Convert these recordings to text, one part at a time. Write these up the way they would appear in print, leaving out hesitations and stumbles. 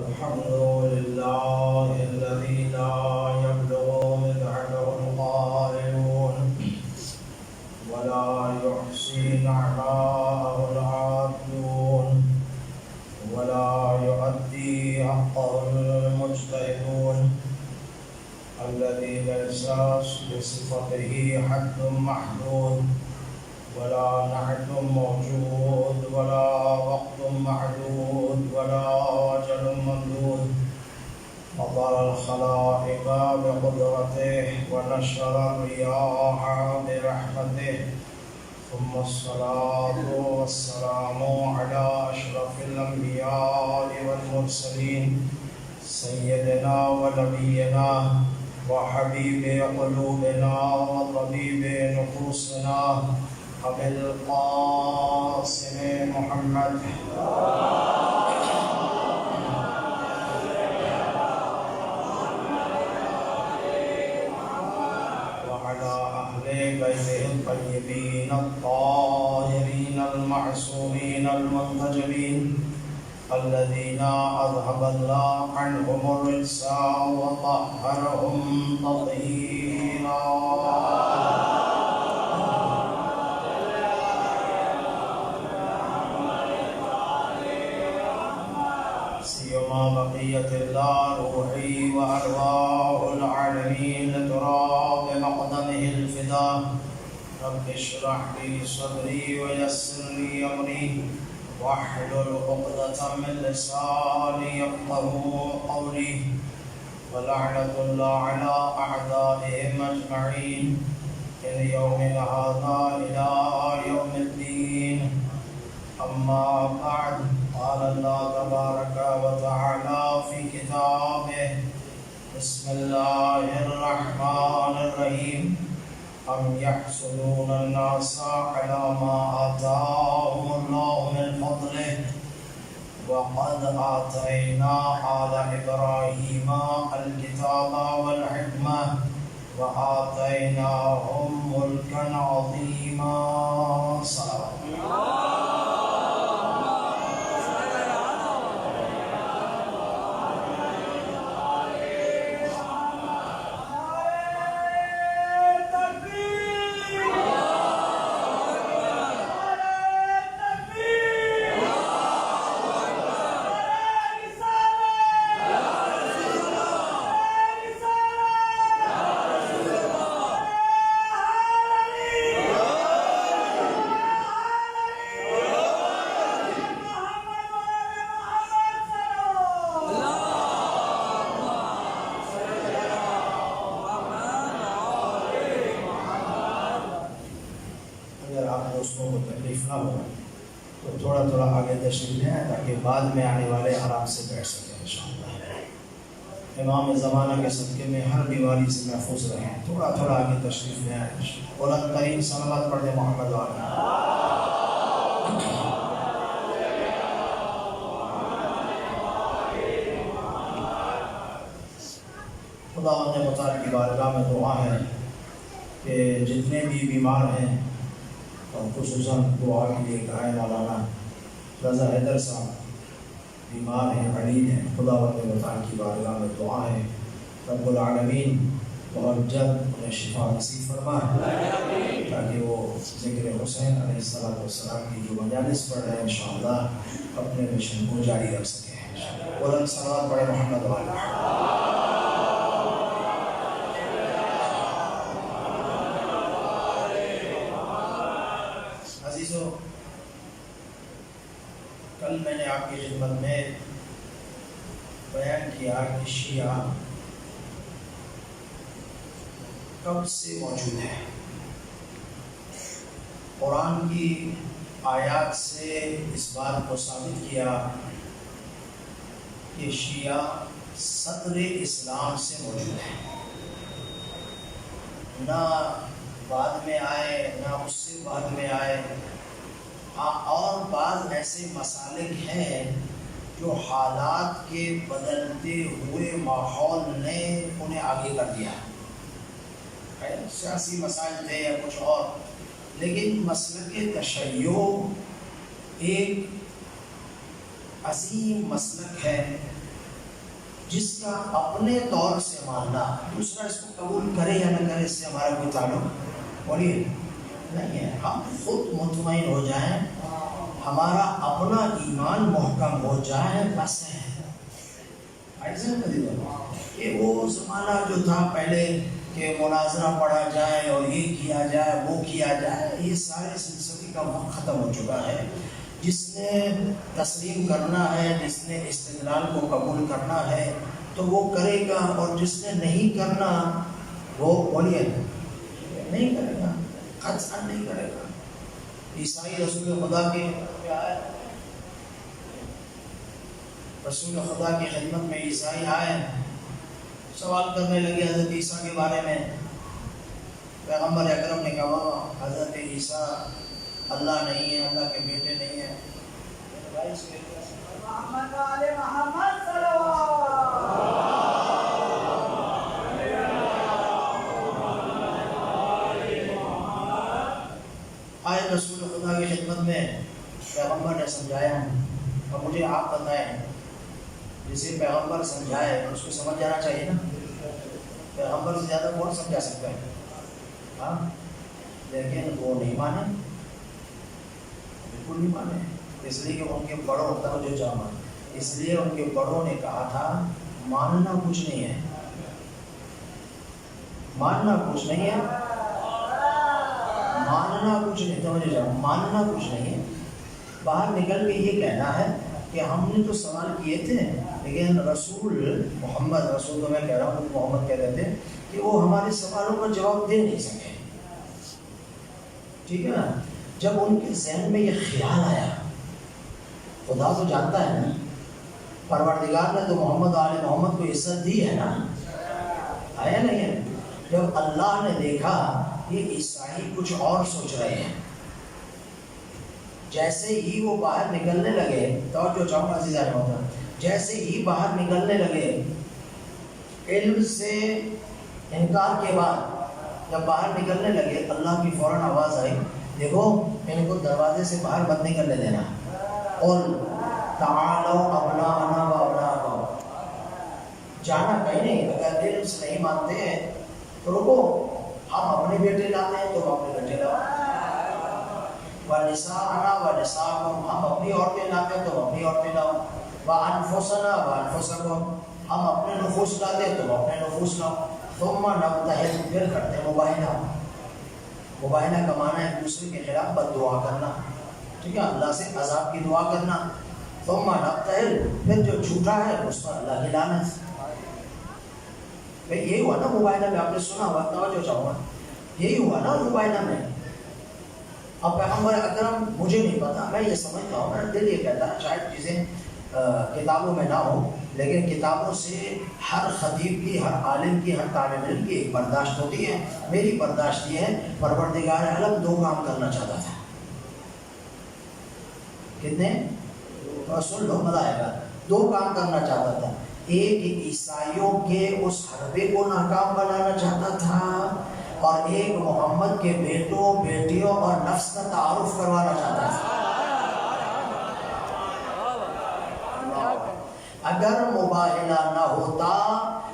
الحمد لله الذي لا يبلغ مدحه القائلون ولا يحصي نعماءه العادون ولا يؤدي حقه المجتهدون الذي ليس بصفته حد محدود ولا نعت موجود ولا وقت معدود ولا أجل ممدود فطر الخلائق بقدرته ونشر الرياح برحمته ثم الصلاة والسلام على أشرف الأنبياء والمرسلين سيدنا ونبينا وحبيب قلوبنا وطبيب نفوسنا أبي القاسم محمد وعلى أهل بيته الطيبين الطاهرين المعصومين المنتجبين الذين أذهب الله عنهم الرجس وطهرهم تطهيرا سيما بقية الله روحي وأرواح العالمين لتراب مقدمه الفداء رب اشرح لي صدري ويسر لي أمري واحلل عقدة من لساني يفقهوا قولي ولعنة الله على أعدائهم أجمعين من يومنا هذا إلى يوم الدين أما بعد قال الله تبارك وتعالى في كتابه بسم الله الرحمن الرحيم أم يحسدون الناس على ما آتاهم الله من فضله وقد آتينا آل إبراهيم الكتاب والحكمة وآتيناهم ملكا عظيما صلى تو تھوڑا تھوڑا آگے تشریف لیں تاکہ بعد میں آنے والے آرام سے بیٹھ سکیں انشاءاللہ۔ امام زمانہ کے صدقے میں ہر بیماری سے محفوظ رہیں، تھوڑا تھوڑا آگے تشریف لیں۔ بلند ترین صلوات پڑھ دیں محمد والا۔ خدا متعال کی بارگاہ میں دعا ہے کہ جتنے بھی بیمار ہیں اور خصوصاً دعا کے لیے کہا مولانا رضا حیدر صاحب بیمار ہیں، علیل ہیں، خدا متعال کی بارگاہ میں دعا ہے رب العالمین بہت جلد انہیں شفا نصیب فرمائے تاکہ وہ ذکر حسین علیہ السلام کی جو مجالس پڑھ رہے ہیں انشاءاللہ اپنے مشن کو جاری رکھ سکیں۔ بلند صلوات پڑھیں محمد والا۔ کل میں نے آپ کی خدمت میں بیان کیا کہ شیعہ کب سے موجود ہے۔ قرآن کی آیات سے اس بات کو ثابت کیا کہ شیعہ صدر اسلام سے موجود ہے، نہ بعد میں آئے نہ اس سے بعد میں آئے۔ اور بعض ایسے مسالک ہیں جو حالات کے بدلتے ہوئے ماحول نے انہیں آگے کر دیا، سیاسی مسائل تھے یا کچھ اور، لیکن مسلک تشیع ایک عظیم مسلک ہے جس کا اپنے طور سے ماننا، دوسرا اس کو قبول کرے یا نہ کرے اس سے ہمارا کوئی تعلق بولیے نہیں ہے. ہم خود مطمئن ہو جائیں، ہمارا اپنا ایمان محکم ہو جائے، بس ہے. کہ وہ زمانہ جو تھا پہلے کہ مناظرہ پڑھا جائے اور یہ کیا جائے وہ کیا جائے، یہ سارے سلسلے کا وقت ختم ہو چکا ہے. جس نے تسلیم کرنا ہے، جس نے استدلال کو قبول کرنا ہے تو وہ کرے گا، اور جس نے نہیں کرنا وہ بولیے نہیں کرے گا، قطعاً نہیں کرے گا. عیسائی رسول خدا کے رسول خدا کی خدمت میں عیسائی آئے، سوال کرنے لگے حضرت عیسیٰ کے بارے میں. پیغمبر اکرم نے کہا حضرت عیسیٰ اللہ نہیں ہے، اللہ کے بیٹے نہیں ہیں. آئے رسول خدا کی خدمت میں، پیغمبر نے سمجھایا. اور مجھے آپ بتائیں، جسے پیغمبر سمجھائے اس کو سمجھ جانا چاہیے نا. پیغمبر سے زیادہ کون سمجھا سکتا ہے؟ ہاں، لیکن وہ نہیں مانے، بالکل نہیں مانے. اس لیے کہ ان کے بڑوں توجہ جامع، اس لیے ان کے بڑوں نے کہا تھا ماننا کچھ نہیں ہے، ماننا کچھ نہیں ہے، ماننا کچھ نہیں، توجہ جامع، ماننا کچھ نہیں ہے. باہر نکل کے یہ کہنا ہے کہ ہم نے تو سوال کیے تھے لیکن رسول محمد، رسول تو میں کہہ رہا ہوں محمد کہہ رہے تھے کہ وہ ہمارے سوالوں کا جواب دے نہیں سکے. ٹھیک ہے نا. جب ان کے ذہن میں یہ خیال آیا، خدا تو جانتا ہے نا، پروردگار نے تو محمد آل محمد کو عزت دی ہے نا، آیا نہیں ہے. جب اللہ نے دیکھا یہ عیسائی کچھ اور سوچ رہے ہیں، جیسے ہی وہ باہر نکلنے لگے، توجہ چاہوں عزیزان محترم، جیسے ہی باہر نکلنے لگے علم سے انکار کے بعد، جب باہر نکلنے لگے اللہ کی فوراً آواز آئی، دیکھو ان کو دروازے سے باہر مت نکلنے دینا. اور تعالوا ابناءنا و ابناءکم، جانا کہیں نہیں. اگر علم سے نہیں مانتے ہیں تو رکو، ہم اپنے بیٹے لاتے ہیں تو اپنے بیٹے لاؤ. وَنِسَاءَنَا وَنِسَاءَكُمْ، ہم اپنی عورتیں لاتے ہیں تو اپنی عورتیں لاؤ. وَأَنفُسَنَا وَأَنفُسَكُمْ، ہم اپنے نفوس لاتے ہیں تو اپنے نفوس لاؤ. ثُمَّ نَبْتَهِلْ، پھر کرتے ہیں مباہنہ. مباہنہ کا معنی ہے ایک دوسرے کے خلاف بد دعا کرنا، ٹھیک ہے، اللہ سے عذاب کی دعا کرنا. ثُمَّ نَبْتَهِلْ، پھر جو جھوٹا ہے اس پر اللہ کی لعنت. یہی ہوا نا مباہنہ میں، آپ نے سنا ہوا، توجہ چاہوں گا، یہی ہوا نا مباہنہ میں. اب پیغمبر اکرم، مجھے نہیں پتا، میں یہ سمجھتا ہوں، میرا دل یہ کہتا ہے شاید چیزیں کتابوں میں نہ ہو، لیکن کتابوں سے ہر خطیب کی، ہر عالم کی، ہر طالب علم کی ایک برداشت ہوتی ہے. میری برداشت یہ ہے، پروردگار عالم دو کام کرنا چاہتا تھا. کتنے؟ سن لو، مزہ آئے گا. دو کام کرنا چاہتا تھا. ایک عیسائیوں کے اس حربے کو ناکام بنانا چاہتا تھا، اور ایک محمد کے بیٹوں، بیٹیوں اور نفس کا تعارف کروانا چاہتا تھا. اگر مباہنہ نہ ہوتا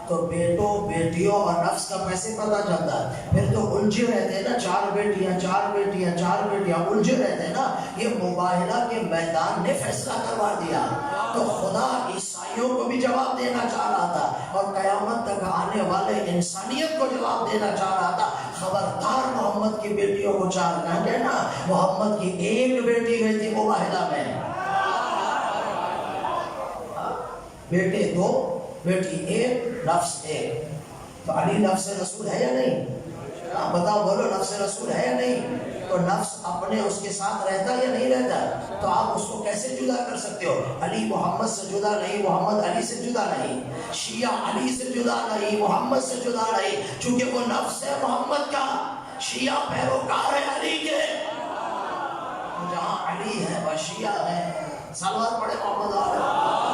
تو بیٹوں، بیٹیوں اور نفس کا کیسے پتہ چلتا؟ پھر تو الجھے رہتے نا، چار بیٹیاں، چار بیٹیاں، چار بیٹیاں، الجھے رہتے نا. یہ مباہنہ کے میدان نے فیصلہ کروا دیا. تو خدا عیسائیوں کو بھی جواب دینا چاہ رہا تھا، اور قیامت تک آنے والے انسانیت کو جواب دینا چاہ رہا تھا. خبردار محمد کی بیٹیوں کو چار نہ کہنا. محمد کی ایک بیٹی گئی تھی مباہنہ میں، بیٹے دو، بیٹی ایک، نفس ایک. تو علی نفس رسول ہے یا نہیں؟ بتاؤ، بولو، نفس رسول ہے یا نہیں؟ تو نفس اپنے اس کے ساتھ رہتا یا نہیں رہتا؟ تو آپ اس کو کیسے جدا کر سکتے ہو؟ علی محمد سے جدا نہیں، محمد علی سے جدا نہیں، شیعہ علی سے جدا نہیں، محمد سے جدا نہیں، چونکہ وہ نفس ہے محمد کا. شیعہ پیروکار ہے علی کے. جہاں علی ہے وہ شیعہ ہے. سلوات پڑھے محمد آل.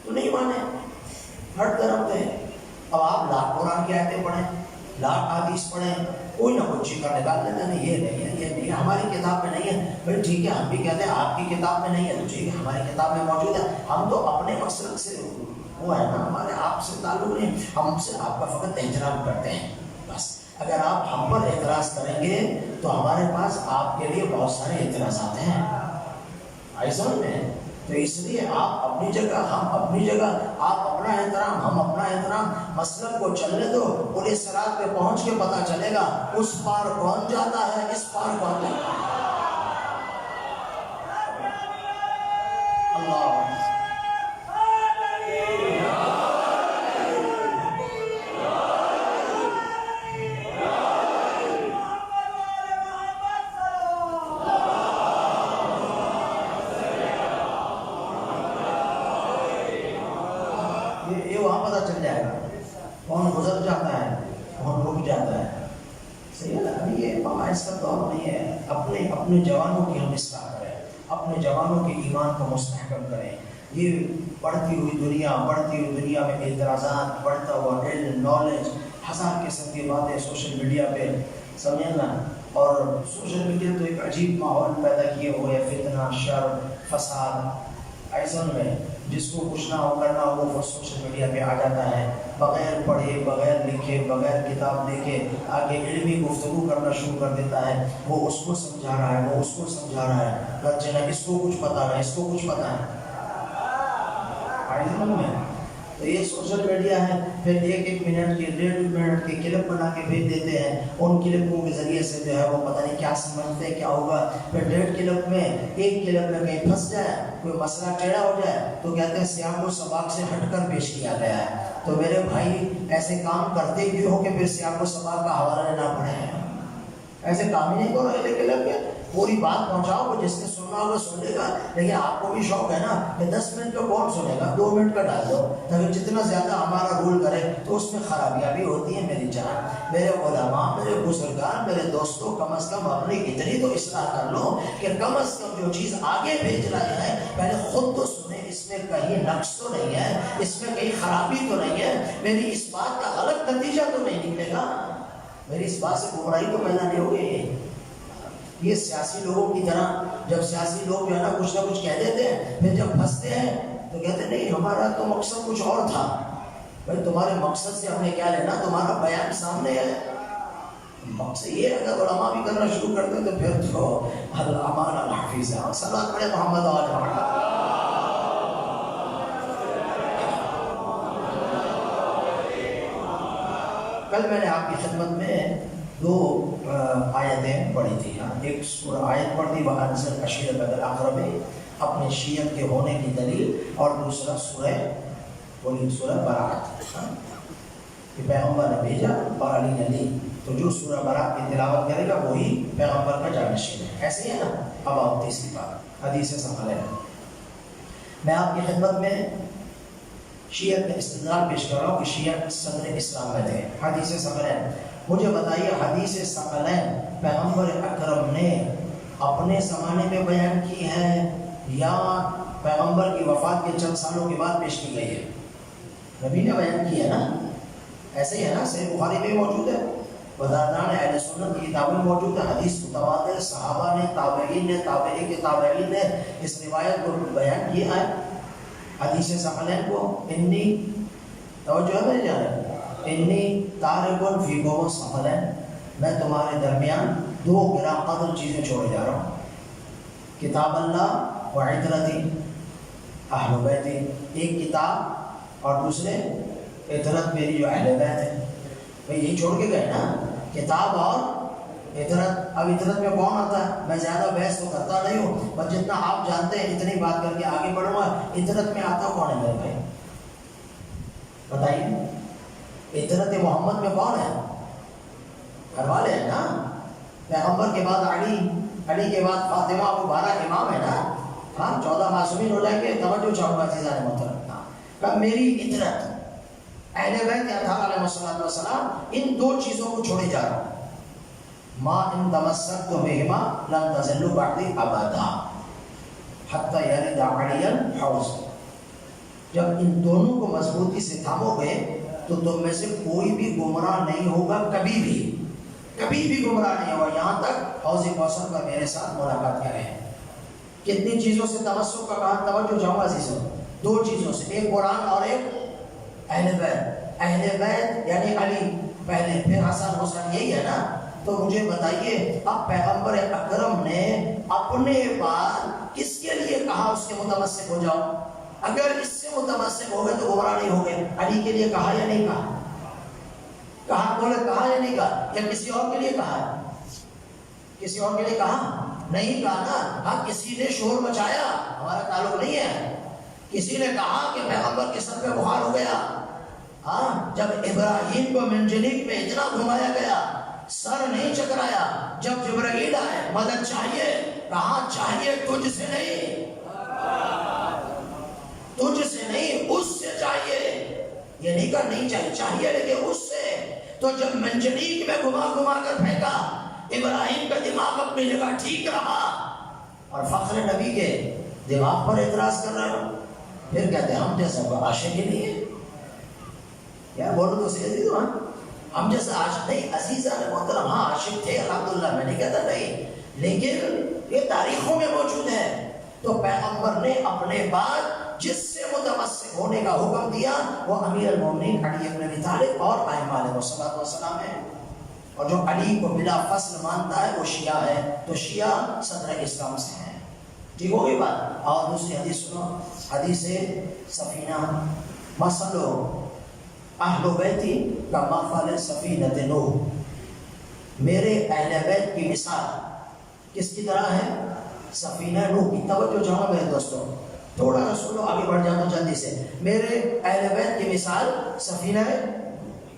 تو نہیں مانے، ہر طرف ہے. اب آپ لاکھ قرآن کی آیتیں پڑھیں، لاکھ حدیث پڑھیں، کوئی نہ کوئی چیز کا نکال لیتے ہیں یہ نہیں ہے، یہ نہیں ہے، ہماری کتاب میں نہیں ہے. بھائی ٹھیک ہے، ہم بھی کہتے ہیں آپ کی کتاب میں نہیں ہے تو ٹھیک ہے، ہماری کتاب میں موجود ہے. ہم تو اپنے مقصد سے وہ ہے نا، ہمارے آپ سے تعلق نہیں، ہم سے آپ کا فقط احترام کرتے ہیں بس. اگر آپ ہم پر اعتراض کریں گے تو ہمارے پاس آپ کے لیے بہت سارے اعتراضات ہیں، ایسا میں. تو اس لیے آپ اپنی جگہ، ہم اپنی جگہ، آپ اپنا احترام، ہم اپنا احترام. مسلک کو چلنے دو، پولیس صراط پہ پہنچ کے پتہ چلے گا اس پار کون جاتا ہے، اس پار کون جاتا ہے. اللہ یہ وہاں پتہ چل جائے گا کون گزر جاتا ہے، کون رک جاتا ہے. صحیح ہے نا. ابھی یہ مماعث کا دور نہیں ہے. اپنے جوانوں کی ہم اصلاح کریں، اپنے جوانوں کے ایمان کو مستحکم کریں. یہ بڑھتی ہوئی دنیا میں اعتراضات، بڑھتا ہوا علم، نالج، ہزار قسم کی باتیں سوشل میڈیا پہ، سمجھیں نا. اور سوشل میڈیا تو ایک عجیب ماحول پیدا کیے ہوئے، فتنہ، شر، فساد. ایسا میں جس کو کچھ نہ ہو کرنا ہو وہ سوشل میڈیا پہ آ جاتا ہے، بغیر پڑھے، بغیر لکھے، بغیر کتاب دیکھے آگے علمی گفتگو کرنا شروع کر دیتا ہے. وہ اس کو سمجھا رہا ہے، وہ اس کو سمجھا رہا ہے، بچے نا اس کو کچھ پتا ہے، اس کو کچھ پتا ہے. تو یہ سوشل میڈیا ہے. پھر ایک منٹ کے، 1.5 منٹ کے کلپ بنا کے بھیج دیتے ہیں. ان کلپوں کے ذریعے سے جو ہے وہ پتہ نہیں کیا سمجھتے ہیں کیا ہوگا. پھر 1.5 کلپ میں، ایک کلپ میں کہیں پھنس جائے، کوئی مسئلہ ٹیڑھا ہو جائے تو کہتے ہیں سیاق و سباق سے ہٹ کر پیش کیا گیا ہے. تو میرے بھائی ایسے کام کرتے کیوں ہو کہ پھر سیاق و سباق کا حوالہ لینا پڑے؟ ایسے کام ہی نہیں کرو. کلپ کے پوری بات پہنچاؤ، وہ جس نے سننا ہوگا سن لے گا. لیکن آپ کو بھی شوق ہے نا کہ 10 منٹ کا کون سنے گا، 2 منٹ کا ڈال دو تاکہ جتنا زیادہ ہمارا رول کرے. تو اس میں خرابیاں بھی ہوتی ہیں میری جان. میرے علماء، میرے بزرگان، میرے دوستوں، کم از کم اپنی اتنی تو اصلاح کر لو کہ کم از کم جو چیز آگے بھیج رہا ہے پہلے خود تو سنیں، اس میں کہیں نقص تو نہیں ہے، اس میں کہیں خرابی تو نہیں ہے، میری اس بات کا غلط نتیجہ تو نہیں نکلے گا، میری اس بات سے گمراہی تو پیدا نہیں ہوگی. یہ سیاسی لوگوں کی طرح، جب سیاسی لوگ جو ہے نا کچھ نہ کچھ کہہ دیتے ہیں، پھر جب پھنستے ہیں تو کہتے ہیں نہیں ہمارا تو مقصد کچھ اور تھا. بھائی تمہارے مقصد سے ہم نے کیا لینا، تمہارا بیان سامنے ہے. مقصد یہ اگر علماء بھی کرنا شروع کرتے تو پھر تو الامان الحفیظ ہے. صلوات پڑھے محمد آل محمد. کل میں نے آپ کی خدمت میں 2 آیتیں پڑھی تھی. ایک سورہ آیت پڑھی تھی وَأَنزِلْ عَشِيرَتَكَ الْأَقْرَبِينَ، اپنے شیعت کے ہونے کی دلیل، اور دوسرا سورہ برات کہ پیغمبر نے بھیجا اور علی نے لی. تو جو سورہ برات کی تلاوت کرے گا وہی پیغمبر کا جانشین ہے. ایسے ہی ہے نا. اب آپ تیسری بات حدیث ثقل ہے. میں آپ کی خدمت میں شیعت میں استدلال پیش کر رہا ہوں کہ شیعت صدر اسلام میں تھے. حدیث ثقل ہے. مجھے بتائیے حدیث ثقلین پیغمبر اکرم نے اپنے زمانے میں بیان کی ہے یا پیغمبر کی وفات کے چند سالوں کے بعد پیش کی گئی ہے؟ نبی نے بیان کی ہے نا. ایسے ہی ہے نا. صحیح بخاری میں موجود ہے، وزارتان اہل سنت کی کتابیں موجود ہے. حدیث متواتر، صحابہ نے، تابعین نے، تابعین کے تابعین نے اس روایت کو بیان کیا ہے. حدیث ثقلین کو انی توجہ ہے میرے جانے، انی تارکن فیکم ثقلین، میں تمہارے درمیان 2 گراں قدر چیزیں چھوڑے جا رہا ہوں، کتاب اللہ و عترتی اہل بیتی. ایک کتاب اور دوسرے عترت میری جو اہل بیت ہے. بھئی یہی چھوڑ کے گئے نا، کتاب اور عترت. اب عترت میں کون آتا ہے؟ میں زیادہ بحث تو کرتا نہیں ہوں، بس جتنا آپ جانتے ہیں اتنی بات کر کے آگے بڑھوں گا. عترت میں آتا کون ہے میرے بھائی بتائیے؟ عترت محمد میں کون ہے؟ گھر والے ہیں نا. پیغمبر کے بعد علی، علی کے بعد فاطمہ، ابو 12 امام ہے نا. ہاں 14 معصومین ہو جائیں گے. توجہ چاہوں گا عزیزان محترم. کب میری عترت اہل بیت اطہار علیہ السلام، ان 2 چیزوں کو چھوڑے جا رہا ہوں. ما ان تمسکتم بہما لن تضلوا بعدی ابدا حتی یرد علی الحوض. جب ان دونوں کو مضبوطی سے تھامو گے تو تم میں سے کوئی بھی گمراہ نہیں ہوگا کبھی بھی. کبھی بھی گمراہ نہیں ہوا، یہاں تک حوض کوثر پر میرے ساتھ ملاقات کریں۔ کتنی چیزوں سے تمسک کا کہا، توجہ چاہوں گا عزیزوں، دو چیزوں سے، ایک قرآن اور ایک اہل بیت۔ اہل بیت یعنی علی پہلے، پھر حسن حسین، یہی ہے نا؟ تو مجھے بتائیے اب پیغمبر اکرم نے اپنے بعد کس کے لیے کہا اس کے متمسک ہو جاؤ؟ اگر اس سے متمسک ہو گئے تو گمراہ نہیں ہو گئے۔ علی کے لیے کہا یا نہیں کہا؟ کہا، بولے کہا یا نہیں کہا؟ یا کسی اور کے لیے کہا؟ کسی اور کے لیے کہا نہیں کہا نا؟ ہاں کسی نے شور مچایا، ہمارا تعلق نہیں ہے۔ کسی نے کہا کہ پیغمبر کے سر پہ بخار ہو گیا، ہاں جب ابراہیم کو منجنیق میں اتنا گھمایا گیا سر نہیں چکرایا۔ جب جبرائیل آئے مدد چاہیے، کہاں چاہیے تجھ سے نہیں، تجھ سے نہیں اس سے چاہیے، یہ نہیں کہا نہیں چاہیے، چاہیے لیکن اس سے۔ تو جب منجنیق میں گھما گھما کر پھینکا، ابراہیم کا دماغ اپنی جگہ ٹھیک رہا، اور فخر نبی کے دماغ پر اعتراض کر رہے ہو، پھر کہتے ہیں ہم جیسا کوئی عاشق ہی نہیں ہے۔ یار بولو تو صحیح عزیز، ہم جیسا عاشق نہیں، عزیزہ نے محترم ہاں عاشق تھے الحمدللہ، میں نہیں کہتا نہیں، لیکن یہ تاریخوں میں موجود ہے۔ تو پیغمبر نے اپنے بعد جس سے متمسک ہونے کا حکم دیا وہ امیر المومنین علی بن ابی طالب اور ائمہ علیہ السلام ہے۔ اور جو علی کو بلا فصل مانتا ہے وہ شیعہ ہے، تو شیعہ صدر اسلام سے ہیں۔ ٹھیک ہو گئی بات؟ اور دوسری حدیث سنو، حدیث سفینہ، مثل اہل بیتی کا مثل سفینۃ نوح، میرے اہل بیت کی مثال کس کی طرح ہے؟ سفینہ نوح کی۔ توجہ چاہوں میرے دوستوں، تھوڑا سا سن لو، آگے بڑھ جاتا ہوں جلدی سے۔ میرے اہل بیت کی مثال سفینہ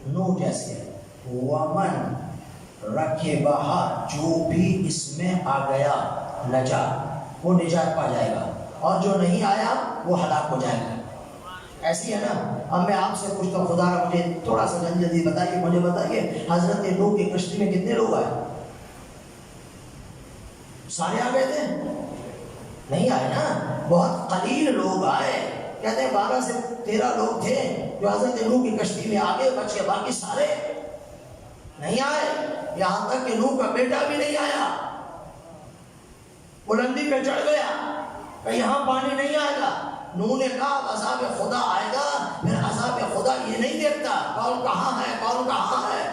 نوح جیسی ہے۔ ومن رکبہا، جو بھی اس میں آ گیا نجا، وہ نجات پا جائے گا، اور جو نہیں آیا وہ ہلاک ہو جائے گا۔ ایسی ہے نا؟ اب میں آپ سے پوچھتا ہوں، خدا را مجھے تھوڑا سا جلدی بتائیے، مجھے بتائیے حضرت نوح کی کشتی میں کتنے لوگ آئے؟ سارے آ گئے تھے؟ نہیں آئے نا، بہت قلیل لوگ آئے۔ کہتے ہیں 12 سے 13 لوگ تھے جو حضرت نوح کی کشتی میں آگے بچ گئے، باقی سارے نہیں آئے۔ یہاں تک کہ نوح کا بیٹا بھی نہیں آیا، بلندی پہ چڑھ گیا کہ یہاں پانی نہیں آئے گا۔ نوح نے کہا عذاب خدا آئے گا، پھر عذاب خدا یہ نہیں دیکھتا کون کہاں ہے کون کہاں ہے،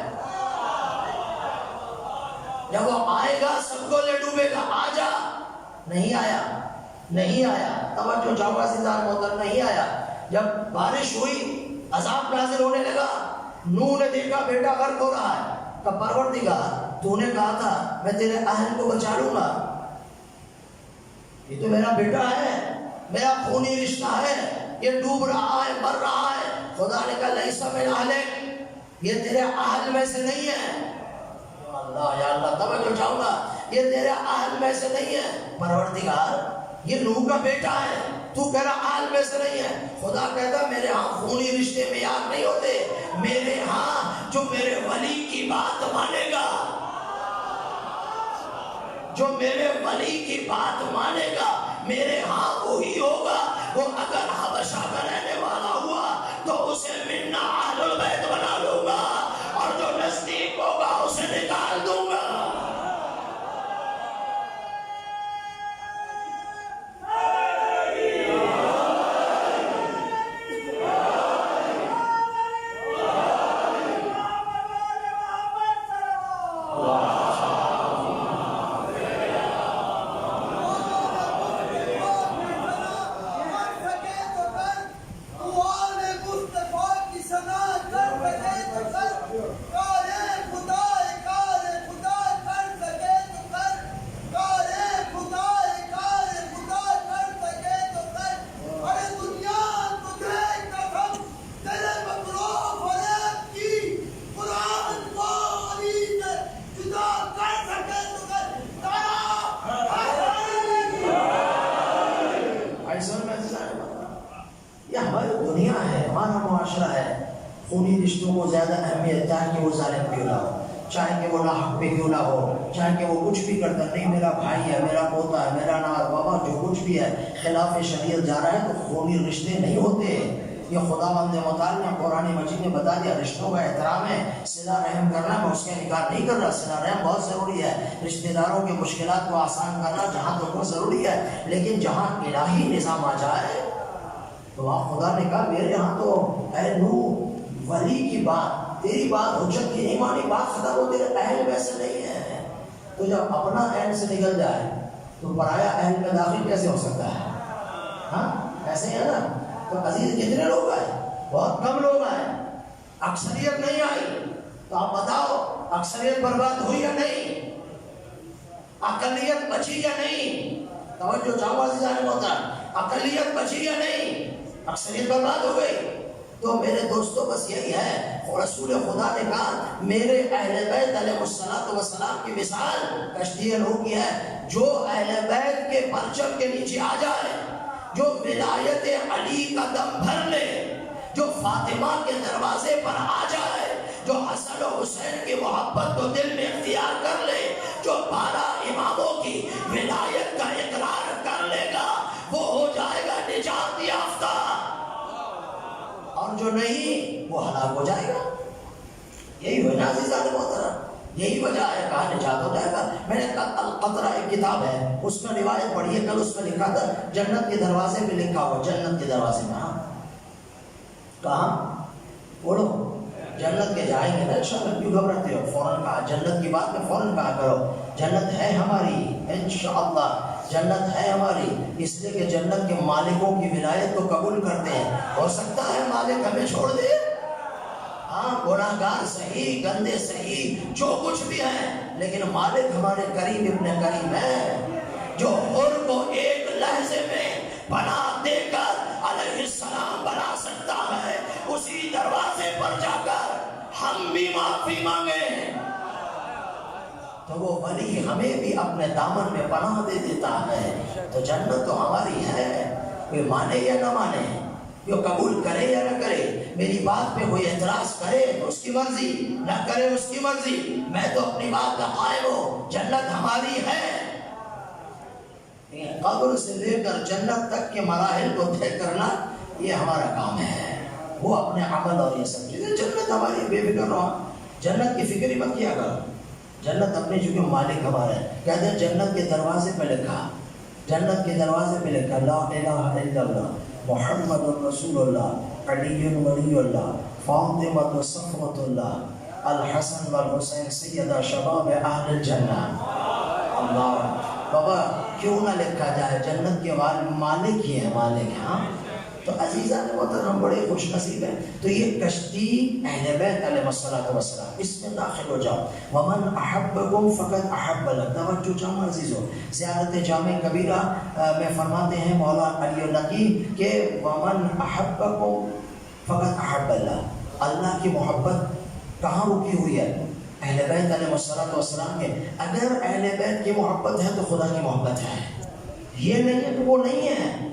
جب وہ آئے گا سب کو لے ڈوبے گا، آ جا۔ نہیں آیا، نہیں آیا۔ توجہ چاہوں گا سیدھا محترم، نہیں آیا۔ جب بارش ہوئی، عذاب نازل ہونے لگا، نوح نے دیکھا بیٹا غرق ہو رہا ہے، کہ پروردگار تو نے کہا تھا میں تیرے اہل کو بچا لوں گا، یہ تو میرا بیٹا ہے، میرا خونی رشتہ ہے، یہ ڈوب رہا ہے، مر رہا ہے۔ خدا نے کہا لیس من اہلک، یہ تیرے اہل میں سے نہیں ہے۔ اللہ یا اللہ، توجہ چاہوں گا، یہ تیرے اہل میں سے نہیں ہے۔ پروردگار یہ نوح کا بیٹا ہے، تو کہہ رہا اہل میں سے نہیں ہے۔ خدا کہتا میرے ہاں خونی رشتے میں یاد نہیں ہوتے، میرے ہاں جو میرے ولی کی بات مانے گا، جو میرے ولی کی بات مانے گا میرے ہاں وہی ہوگا۔ وہ اگر حبشہ کا رہنے والا ہوا تو اسے منا اہل البیت بنا لوں گا، اور جو نزدیک ہوگا اسے نکال دوں گا۔ خونی رشتوں کو زیادہ اہمیت، چاہے کہ وہ ظالم کیوں نہ ہو، چاہے کہ وہ ناحق پہ کیوں نہ ہو، چاہے کہ وہ کچھ بھی کرتا نہیں، میرا بھائی ہے، میرا پوتا ہے، میرا نانا بابا، جو کچھ بھی ہے خلاف شریعت جا رہا ہے تو خونی رشتے نہیں ہوتے۔ یہ خداوند متعال نے قرآن مجید میں بتا دیا رشتوں کا احترام ہے، صلہ رحم کرنا، میں اس کا انکار نہیں کر رہا، صلہ رحم بہت ضروری ہے، رشتہ داروں کی مشکلات کو آسان کرنا جہاں تو بہت ضروری ہے، لیکن جہاں الہی نظام آ جائے تو وہاں خدا نے کہا میرے یہاں تو اے نوح ولی کی بات، تیری بات حجت کی نہیں مانی، بات ختم ہو، تیرے اہل ویسے نہیں ہے۔ تو جب اپنا اہل سے نکل جائے تو پرایا اہل میں داخل کیسے ہو سکتا ہے؟ ہاں ایسے ہی ہے نا۔ تو عزیز کتنے لوگ آئے؟ بہت کم لوگ آئے، اکثریت نہیں آئی۔ تو آپ بتاؤ اکثریت برباد ہوئی یا نہیں؟ اقلیت بچی یا نہیں؟ توجہ چاہو عزیزان محترم، اقلیت بچی یا نہیں؟ اکثریت برباد ہو گئی۔ تو میرے دوستوں بس یہی ہے، رسول خدا نے کہا میرے اہل بیت علیہ السلام کی مثال کشتی نوح کی ہے، جو اہل بیت کے پرچم کے نیچے آ جائے، جو ولایت علی کا دم بھر لے، جو فاطمہ کے دروازے پر آ جائے، جو حسن و حسین کی محبت کو دل میں اختیار کر لے، جو 12 اماموں کی ولایت کا اقرار کر لے گا، وہ ہو جائے گا نجات یافتہ، اور جو نہیں وہ ہلاک ہو جائے گا۔ یہی ہوئی نا عزیزان محترم، یہی وجہ ہے کہا نجات ہو جائے گا۔ میں نے القطرہ ایک کتاب ہے، اس میں روایت پڑھی ہے، کل اس میں لکھا تھا جنت کے دروازے پہ لکھا ہوا، جنت کے دروازے میں، ہاں کہاں بولو، جنت کے جائیں گے نا انشاءاللہ، کیوں گھبراتے ہو؟ فوراً کہا جنت کی بات میں فوراً کہا کرو، جنت ہے ہماری انشاءاللہ، جنت ہے ہماری، اس لیے کہ جنت کے مالکوں کی ولایت کو قبول کرتے ہیں۔ ہو سکتا ہے مالک ہمیں چھوڑ دے، ہاں گناہگار صحیح، گندے صحیح، جو کچھ بھی ہیں، لیکن مالک ہمارے قریب ابن کریم ہے، جو حر کو ایک لحظے میں پناہ دے کر علیہ السلام بنا سکتا ہے، اسی دروازے پر جا کر ہم بھی معافی مانگیں تو وہ ولی ہمیں بھی اپنے دامن میں پناہ دے دیتا ہے۔ تو جنت تو ہماری ہے، کوئی مانے یا نہ مانے، جو قبول کرے یا نہ کرے، میری بات پہ کوئی اعتراض کرے تو اس کی مرضی، نہ کرے اس کی مرضی، میں تو اپنی بات کا قائم ہوں، جنت ہماری ہے۔ قبر سے لے کر جنت تک کے مراحل کو طے کرنا یہ ہمارا کام ہے، وہ اپنے عمل اور یہ سب چیزیں، جنت ہماری، بے فکر رہو، جنت کی فکر ہی مت کیا کرو، جنت اپنے چونکہ مالک ہمارا ہے۔ کہتے ہیں جنت کے دروازے پہ لکھا، جنت کے دروازے پہ لکھا لا الہ الا اللہ محمد رسول اللہ علی ولی اللہ فاطمہ صفوۃ اللہ الحسن والحسین سیدہ شباب اہل الجنہ۔ اللہ بابا کیوں نہ لکھا جائے، جنت کے مالک ہی ہے، مالک، ہاں۔ تو عزیزان محترم بڑے خوش نصیب ہیں۔ تو یہ کشتی اہل بیت علیہ السلام، اس میں داخل ہو جاؤ۔ ومن احبکم فقد احب لک، توجہ چاہوں عزیزو، زیارت جامع کبیرہ میں فرماتے ہیں مولا علی النقی کہ ومن احبکم فقد احب اللہ، اللہ کی محبت کہاں رکی ہوئی ہے؟ اہل بیت علیہ السلام کے۔ اگر اہل بیت کی محبت ہے تو خدا کی محبت ہے، یہ نہیں ہے تو وہ نہیں ہے،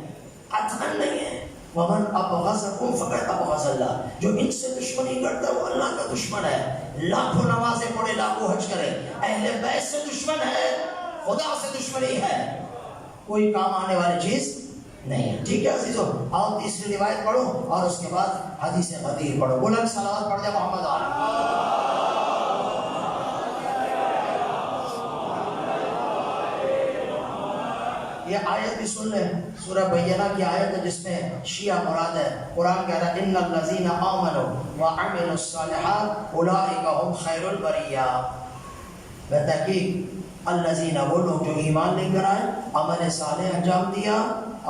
قطعاً نہیں ہے۔ ومن ابغضکم فقد ابغض اللہ، جو ان سے دشمنی کرتا ہے وہ اللہ کا دشمن ہے، لاکھوں نمازیں پڑھے، لاکھوں حج کرے، اہل بیت سے دشمن ہے، خدا سے دشمنی ہے، کوئی کام آنے والی چیز نہیں ہے۔ ٹھیک ہے عزیزو، آؤ تیسری روایت پڑھو اور اس کے بعد حدیث غدیر پڑھو۔ بلند صلوات پڑھ دے محمد علیہ۔ یہ آیت بھی سن لیں، سورہ بینہ کی آیت ہے جس میں شیعہ مراد ہے۔ قرآن کہہ رہا ہے ان الذین آمنوا وعملوا الصالحات اولئک هم خیر البریہ، بتحقیق الذین، وہ لوگ جو ایمان لے کر آئے، عمل صالح انجام دیا،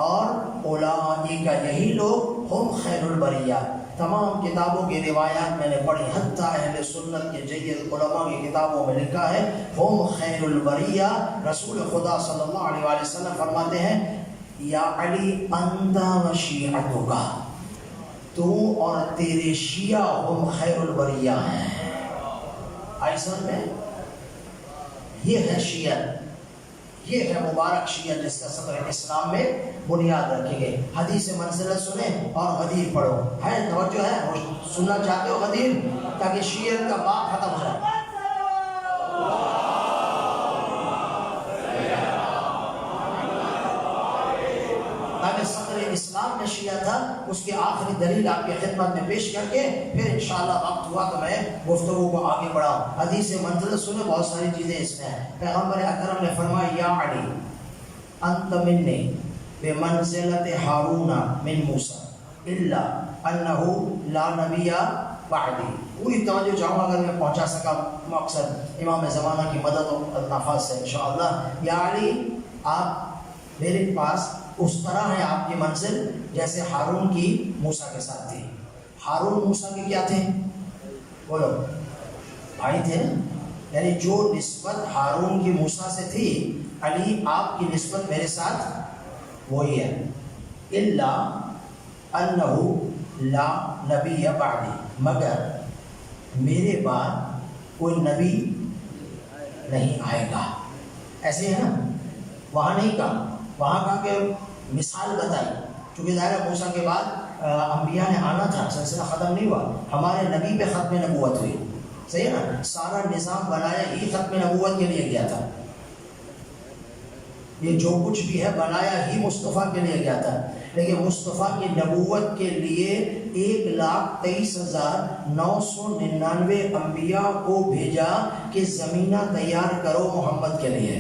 اور اولئک، یہی لوگ، ہم خیر البریہ۔ تمام کتابوں کی روایات میں نے پڑھی، حتیٰ اہل سنت کے جید علماء کی کتابوں میں لکھا ہے ہم خیر البریہ۔ رسول خدا صلی اللہ علیہ وآلہ وسلم فرماتے ہیں یا علی انت و شیعتک، تو اور تیرے شیعہ ہم خیر البریہ ہیں۔ ایسا میں یہ ہے شیعت، یہ ہے مبارک شیعت جس کا صدر اسلام میں بنیاد رکھی گئی۔ حدیث منزلت سنیں اور غدیر پڑھو، ہے توجہ ہے، سننا چاہتے ہو غدیر تاکہ شیعت کا باپ ختم ہو جائے۔ تاکہ صدر اسلام نے شیعہ تھا اس کی آخری دلیل آپ کی خدمت میں پیش کر کے پھر انشاءاللہ وقت ہوا تو میں گفتگو کو آگے بڑھاؤں. حدیث منزل سنے، بہت ساری چیزیں اس میں ہیں. پیغمبر اکرم نے فرمایا یا علی انت منی بمنزلت ہارون من موسیٰ الا انہ لا نبی بعدی. پوری توجہ چاہوں اگر میں پہنچا سکا مقصد امام زمانہ کی مدد و نفاذ سے انشاءاللہ. یا علی آپ میرے پاس اس طرح ہے آپ کی منزل جیسے ہارون کی موسیٰ کے ساتھ تھی. ہارون موسیٰ کے کیا تھے؟ بولو بھائی تھے. یعنی جو نسبت ہارون کی موسیٰ سے تھی علی آپ کی نسبت میرے ساتھ وہی ہے. الا انہ لا نبی بعدی، مگر میرے بعد کوئی نبی نہیں آئے گا. ایسے ہے نا، وہاں نہیں کہا، وہاں کہا کہ مثال بتائی. چونکہ ظاہر موسیٰ کے بعد انبیاء نے آنا تھا، سلسلہ ختم نہیں ہوا. ہمارے نبی پہ ختم نبوت ہوئی، صحیح ہے نا. سارا نظام بنایا ہی ختم نبوت کے لیے گیا تھا. یہ جو کچھ بھی ہے بنایا ہی مصطفیٰ کے لیے گیا تھا. لیکن مصطفیٰ کی نبوت کے لیے 1,23,999 انبیاء کو بھیجا کہ زمینہ تیار کرو محمد کے لیے.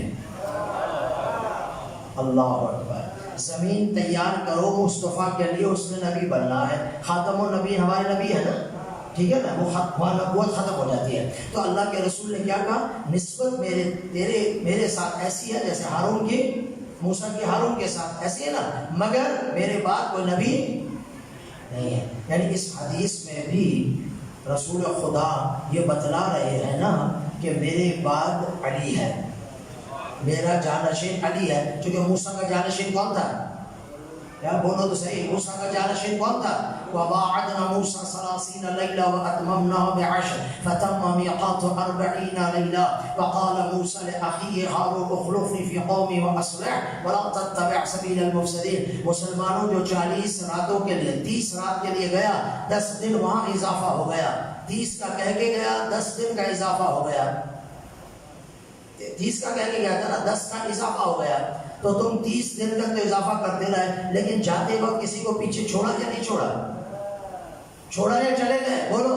اللہ اکبر. زمین تیار کرو مصطفیٰ کے لیے، اس نے نبی بننا ہے. خاتم النبی ہمارے نبی ہے نا، ٹھیک ہے نا، وہ نبوت ختم ہو جاتی ہے. تو اللہ کے رسول نے کیا کہا؟ نسبت میرے ساتھ ایسی ہے جیسے ہارون کی موسیٰ کی ہارون کے ساتھ ایسی ہے نا، مگر میرے بعد کوئی نبی نہیں ہے. یعنی اس حدیث میں بھی رسول خدا یہ بتلا رہے ہیں نا کہ میرے بعد علی ہے، میرا جانشین علی ہے. چونکہ موسیٰ کا جانشین کون تھا؟ یا بولو تو صحیح، موسیٰ کا جانشین کون تھا؟ وَوَاعَدْنَا مُوسَىٰ 30 لَيْلَةً وَأَتْمَمْنَاهُ ب10 فَتَمَّ مِيقَاتُ 40 لَيْلَةً وَقَالَ مُوسَىٰ لِأَخِيهِ هَارُونَ اخْلُفْنِي فِي قَوْمِي وَأَصْلِحْ وَلَا تَتَّبِعْ سَبِيلَ الْمُفْسِدِينَ. مسلمانوں جو 40 راتوں کے لیے 30 رات کے لیے گیا، 10 دن وہاں اضافہ ہو گیا. 30 کا کہہ کے گیا، 10 دن کا اضافہ ہو گیا. 30 کا کہہ کے گیا تھا نا، 10 کا اضافہ ہو گیا. تو تم 30 دن تک تو اضافہ کرتے رہے، لیکن جاتے وقت کسی کو پیچھے چھوڑا یا نہیں چھوڑا؟ چھوڑا یا چلے گئے؟ بولو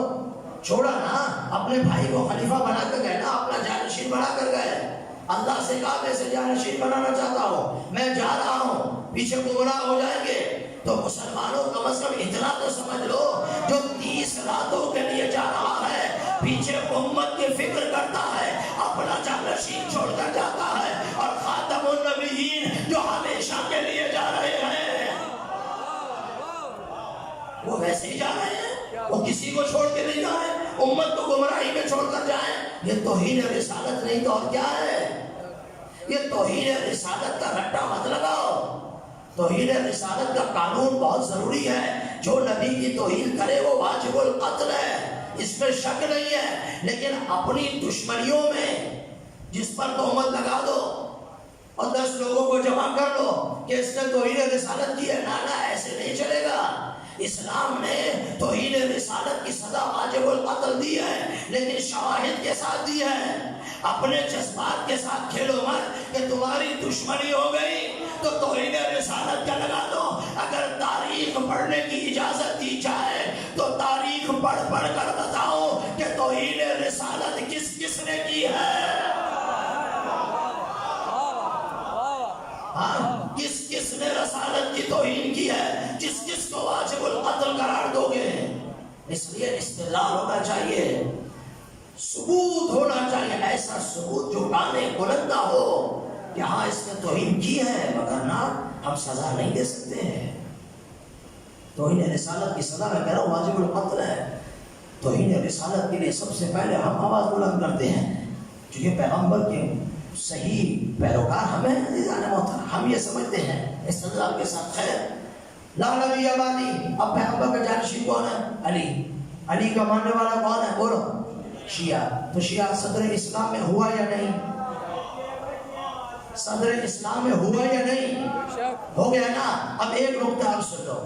چھوڑا نا. اپنے بھائی کو خلیفہ بنا کر گئے نا، اپنا جانشین بنا کر گئے. اللہ سے کہا میں اسے جانشین بنانا چاہتا ہوں، میں جا رہا ہوں، پیچھے گمراہ ہو جائیں گے. تو مسلمانوں کم از کم اتنا تو سمجھ لو، جو 30 راتوں کے لیے جا رہا ہے، پیچھے امت کی فکر کرتا ہے، اپنا جانشین چھوڑ کر جاتا ہے، اور خاتم النبیین جو ہمیشہ کے لیے جا رہے ہیں وہ ویسے ہی جا رہے ہیں. وہ کسی کو چھوڑ کے نہیں جا رہے، امت کو گمراہی میں چھوڑ کر جائیں. یہ توہین رسالت نہیں تو اور کیا ہے؟ یہ توہین رسالت کا رٹا مت لگاؤ. توہین رسالت کا قانون بہت ضروری ہے. جو نبی کی توہین کرے وہ واجب القتل ہے، اس میں شک نہیں ہے. لیکن اپنی دشمنیوں میں جس پر تہمت لگا دو اور 10 لوگوں کو جمع کر لو کہ اس نے توہین رسالت کی ہے، نہ ایسے نہیں چلے گا. اسلام نے توہین رسالت کی سزا واجب القتل دی ہے، لیکن شواہد کے ساتھ دی ہے. اپنے جذبات کے ساتھ کھیلو مت کہ تمہاری دشمنی ہو گئی تو توہین رسالت کا لگا دو. اگر تاریخ پڑھنے کی اجازت دی جائے تو تاریخ پڑھ کر بتاؤ کہ توہین رسالت کس کس نے کی ہے. کس کس نے رسالت کی توہین کی ہے، کس کس کو واجب القتل قرار دو گے. اس لیے استدلال ہونا چاہیے، ثبوت ہونا چاہیے، ایسا ثبوت جو گانے بلندہ ہو کہ ہاں اس نے توہین کی ہے، مگر نہ ہم سزا نہیں دے سکتے ہیں. توہین رسالت کی سزا میں کہہ رہا ہوں واجب القتل ہے. توہین رسالت کے لیے سب سے پہلے ہم آواز بلند کرتے ہیں، کیونکہ پیغمبر کے صحیح پیروکار ہمیں عزیزان محترم، ہم یہ سمجھتے ہیں استدلال کے ساتھ. خیر، لا نبی بعدی. اب پیغمبر کا جانشین کون ہے؟ علی. علی کا ماننے والا کون ہے؟ بولو شیعہ. تو شیعہ صدر اسلام میں ہوا یا نہیں؟ صدر اسلام میں ہوا یا نہیں؟ ہو گیا نا. اب ایک نقطہ آپ سن لو،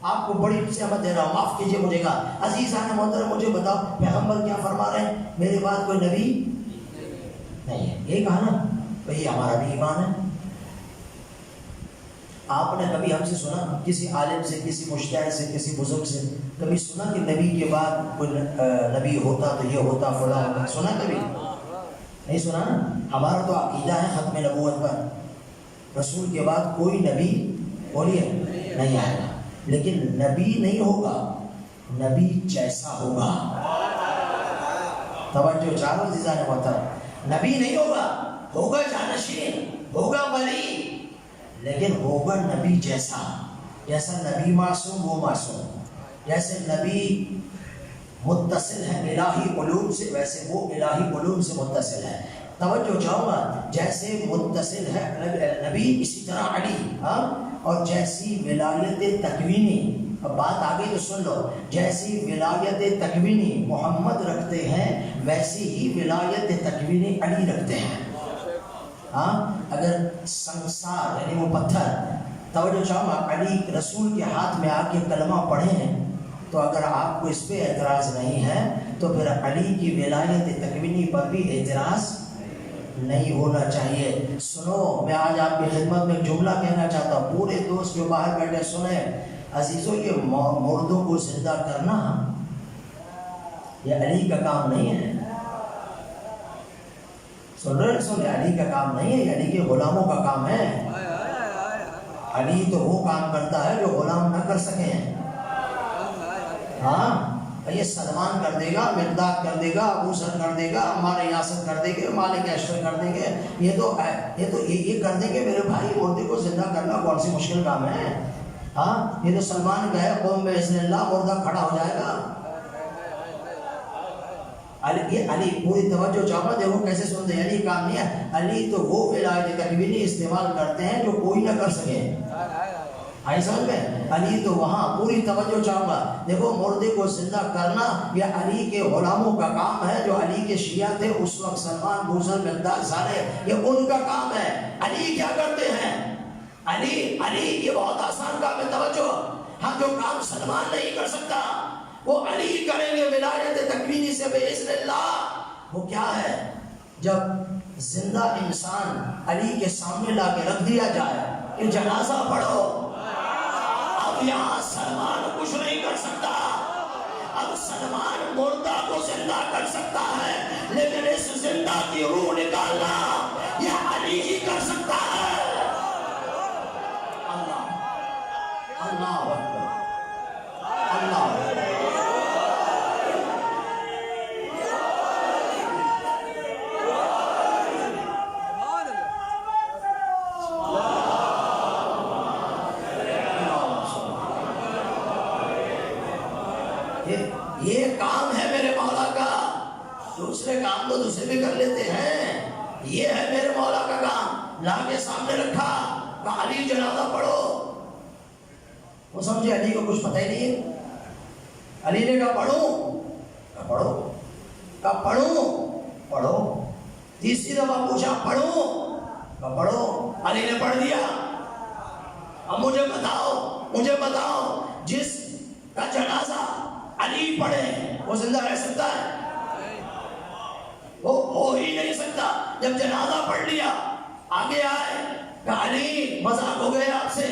آپ کو بڑی سمجھ دے رہا ہوں، معاف کیجئے مجھے گا. عزیزان محترم مجھے بتاؤ پیغمبر کیا فرما رہے ہیں؟ میرے بعد کوئی نبی نہیں ہے. یہ کہا نا، بھئی ہمارا بھی ایمان ہے. آپ نے کبھی ہم سے سنا کسی عالم سے، کسی مجتہد سے، کسی بزرگ سے کبھی سنا کہ نبی کے بعد کوئی نبی ہوتا تو یہ ہوتا فلاں ہوتا؟ سنا کبھی؟ نہیں سنا نا؟ ہمارا تو عقیدہ ہے ختم نبوت پر، رسول کے بعد کوئی نبی بولیے نہیں آئے گا، لیکن نبی نہیں ہوگا، نبی جیسا ہوگا۔ توجہ چاروں عزیزان محترم، نبی نہیں ہوگا، ہوگا جانشین، ہوگا ولی، لیکن ہوگا نبی جیسا۔ جیسا نبی معصوم وہ معصوم، جیسے نبی متصل ہے الہی علوم سے، ویسے وہ الہی علوم سے متصل ہے۔ توجہ چاہوں گا، جیسے متصل ہے نبی اسی طرح علی، اور جیسی ولایت تکوینی، اب بات آگے تو سن لو، جیسی ولایت تکوینی محمد رکھتے ہیں ویسی ہی ولایت تکوینی علی رکھتے ہیں۔ اگر سنسار یعنی وہ پتھر، توجہ چاہوں گا، علی رسول کے ہاتھ میں آ کے کلمہ پڑھے ہیں، تو اگر آپ کو اس پہ اعتراض نہیں ہے تو پھر علی کی ولایت تکوینی پر بھی اعتراض نہیں ہونا چاہیے۔ سنو، میں آج آپ کی خدمت میں جملہ کہنا چاہتا ہوں، پورے دوست جو باہر بیٹھے سنیں عزیزوں، یہ مردوں کو زندہ کرنا یہ علی کا کام نہیں ہے۔ سن رہے سن، علی کا کام نہیں ہے، یہ علی کے غلاموں کا کام ہے۔ علی تو وہ کام کرتا ہے جو غلام نہ کر سکیں۔ ہاں، یہ سلمان کر دے گا، مقداد کر دے گا، ابو سر کر دے گا، عمار یاسر کر دیں گے، مالک اشتر کر دیں گے، یہ کر دیں گے میرے بھائی۔ مردے کو زندہ کرنا کون سی مشکل کام ہے؟ ہاں، یہ تو سلمان گئے قوم باذن اللہ، مردہ کھڑا ہو جائے گا۔ علی پوری توجہ چاہو، دیکھو کیسے سنتے ہیں، علی کام نہیں ہے۔ علی تو وہ ولایت تکوینی استعمال کرتے ہیں جو کوئی نہ کر سکے۔ آئی سمجھ میں؟ علی تو وہاں پوری توجہ چاہوں گا، دیکھو مردے کو زندہ کرنا یہ علی کے غلاموں کا کام ہے، جو علی کے شیعہ تھے اس وقت، سلمان، بوسر، مقداد، سارے، یہ ان کا کام ہے۔ علی کیا کرتے ہیں؟ علی یہ بہت آسان کام ہے، توجہ، ہم جو کام سلمان نہیں کر سکتا وہ علی کریں گے ولایت تکوینی سے باذن اللہ۔ وہ کیا ہے؟ جب زندہ انسان علی کے سامنے لا کے رکھ دیا جائے کہ جنازہ پڑھو، اب یہاں سلمان کچھ نہیں کر سکتا، اب سلمان مردہ کو زندہ کر سکتا ہے، لیکن اس زندہ کی روح نکالنا یہ علی ہی کر سکتا ہے۔ اللہ اکبر، اللہ اکبر۔ یہ کام ہے میرے مولا کا، دوسرے کام تو دوسرے بھی کر لیتے ہیں، یہ ہے میرے مولا کا کام۔ لا کے سامنے رکھا، کہا علی جنازہ پڑھو، وہ سمجھے علی کو کچھ پتہ ہی نہیں ہے۔ علی نے کہا پڑھو، کہا پڑھو، کہا پڑھو، پڑھو، تیسری دفعہ پوچھا پڑھو، کہا پڑھو، علی نے پڑھ دیا۔ اب مجھے بتاؤ جس کا جنازہ علی پڑھے وہ زندہ رہ سکتا ہے؟ وہ ہو ہی نہیں سکتا۔ جب جنازہ پڑھ لیا، آگے آئے، کہا علی مذاق ہو گیا آپ سے،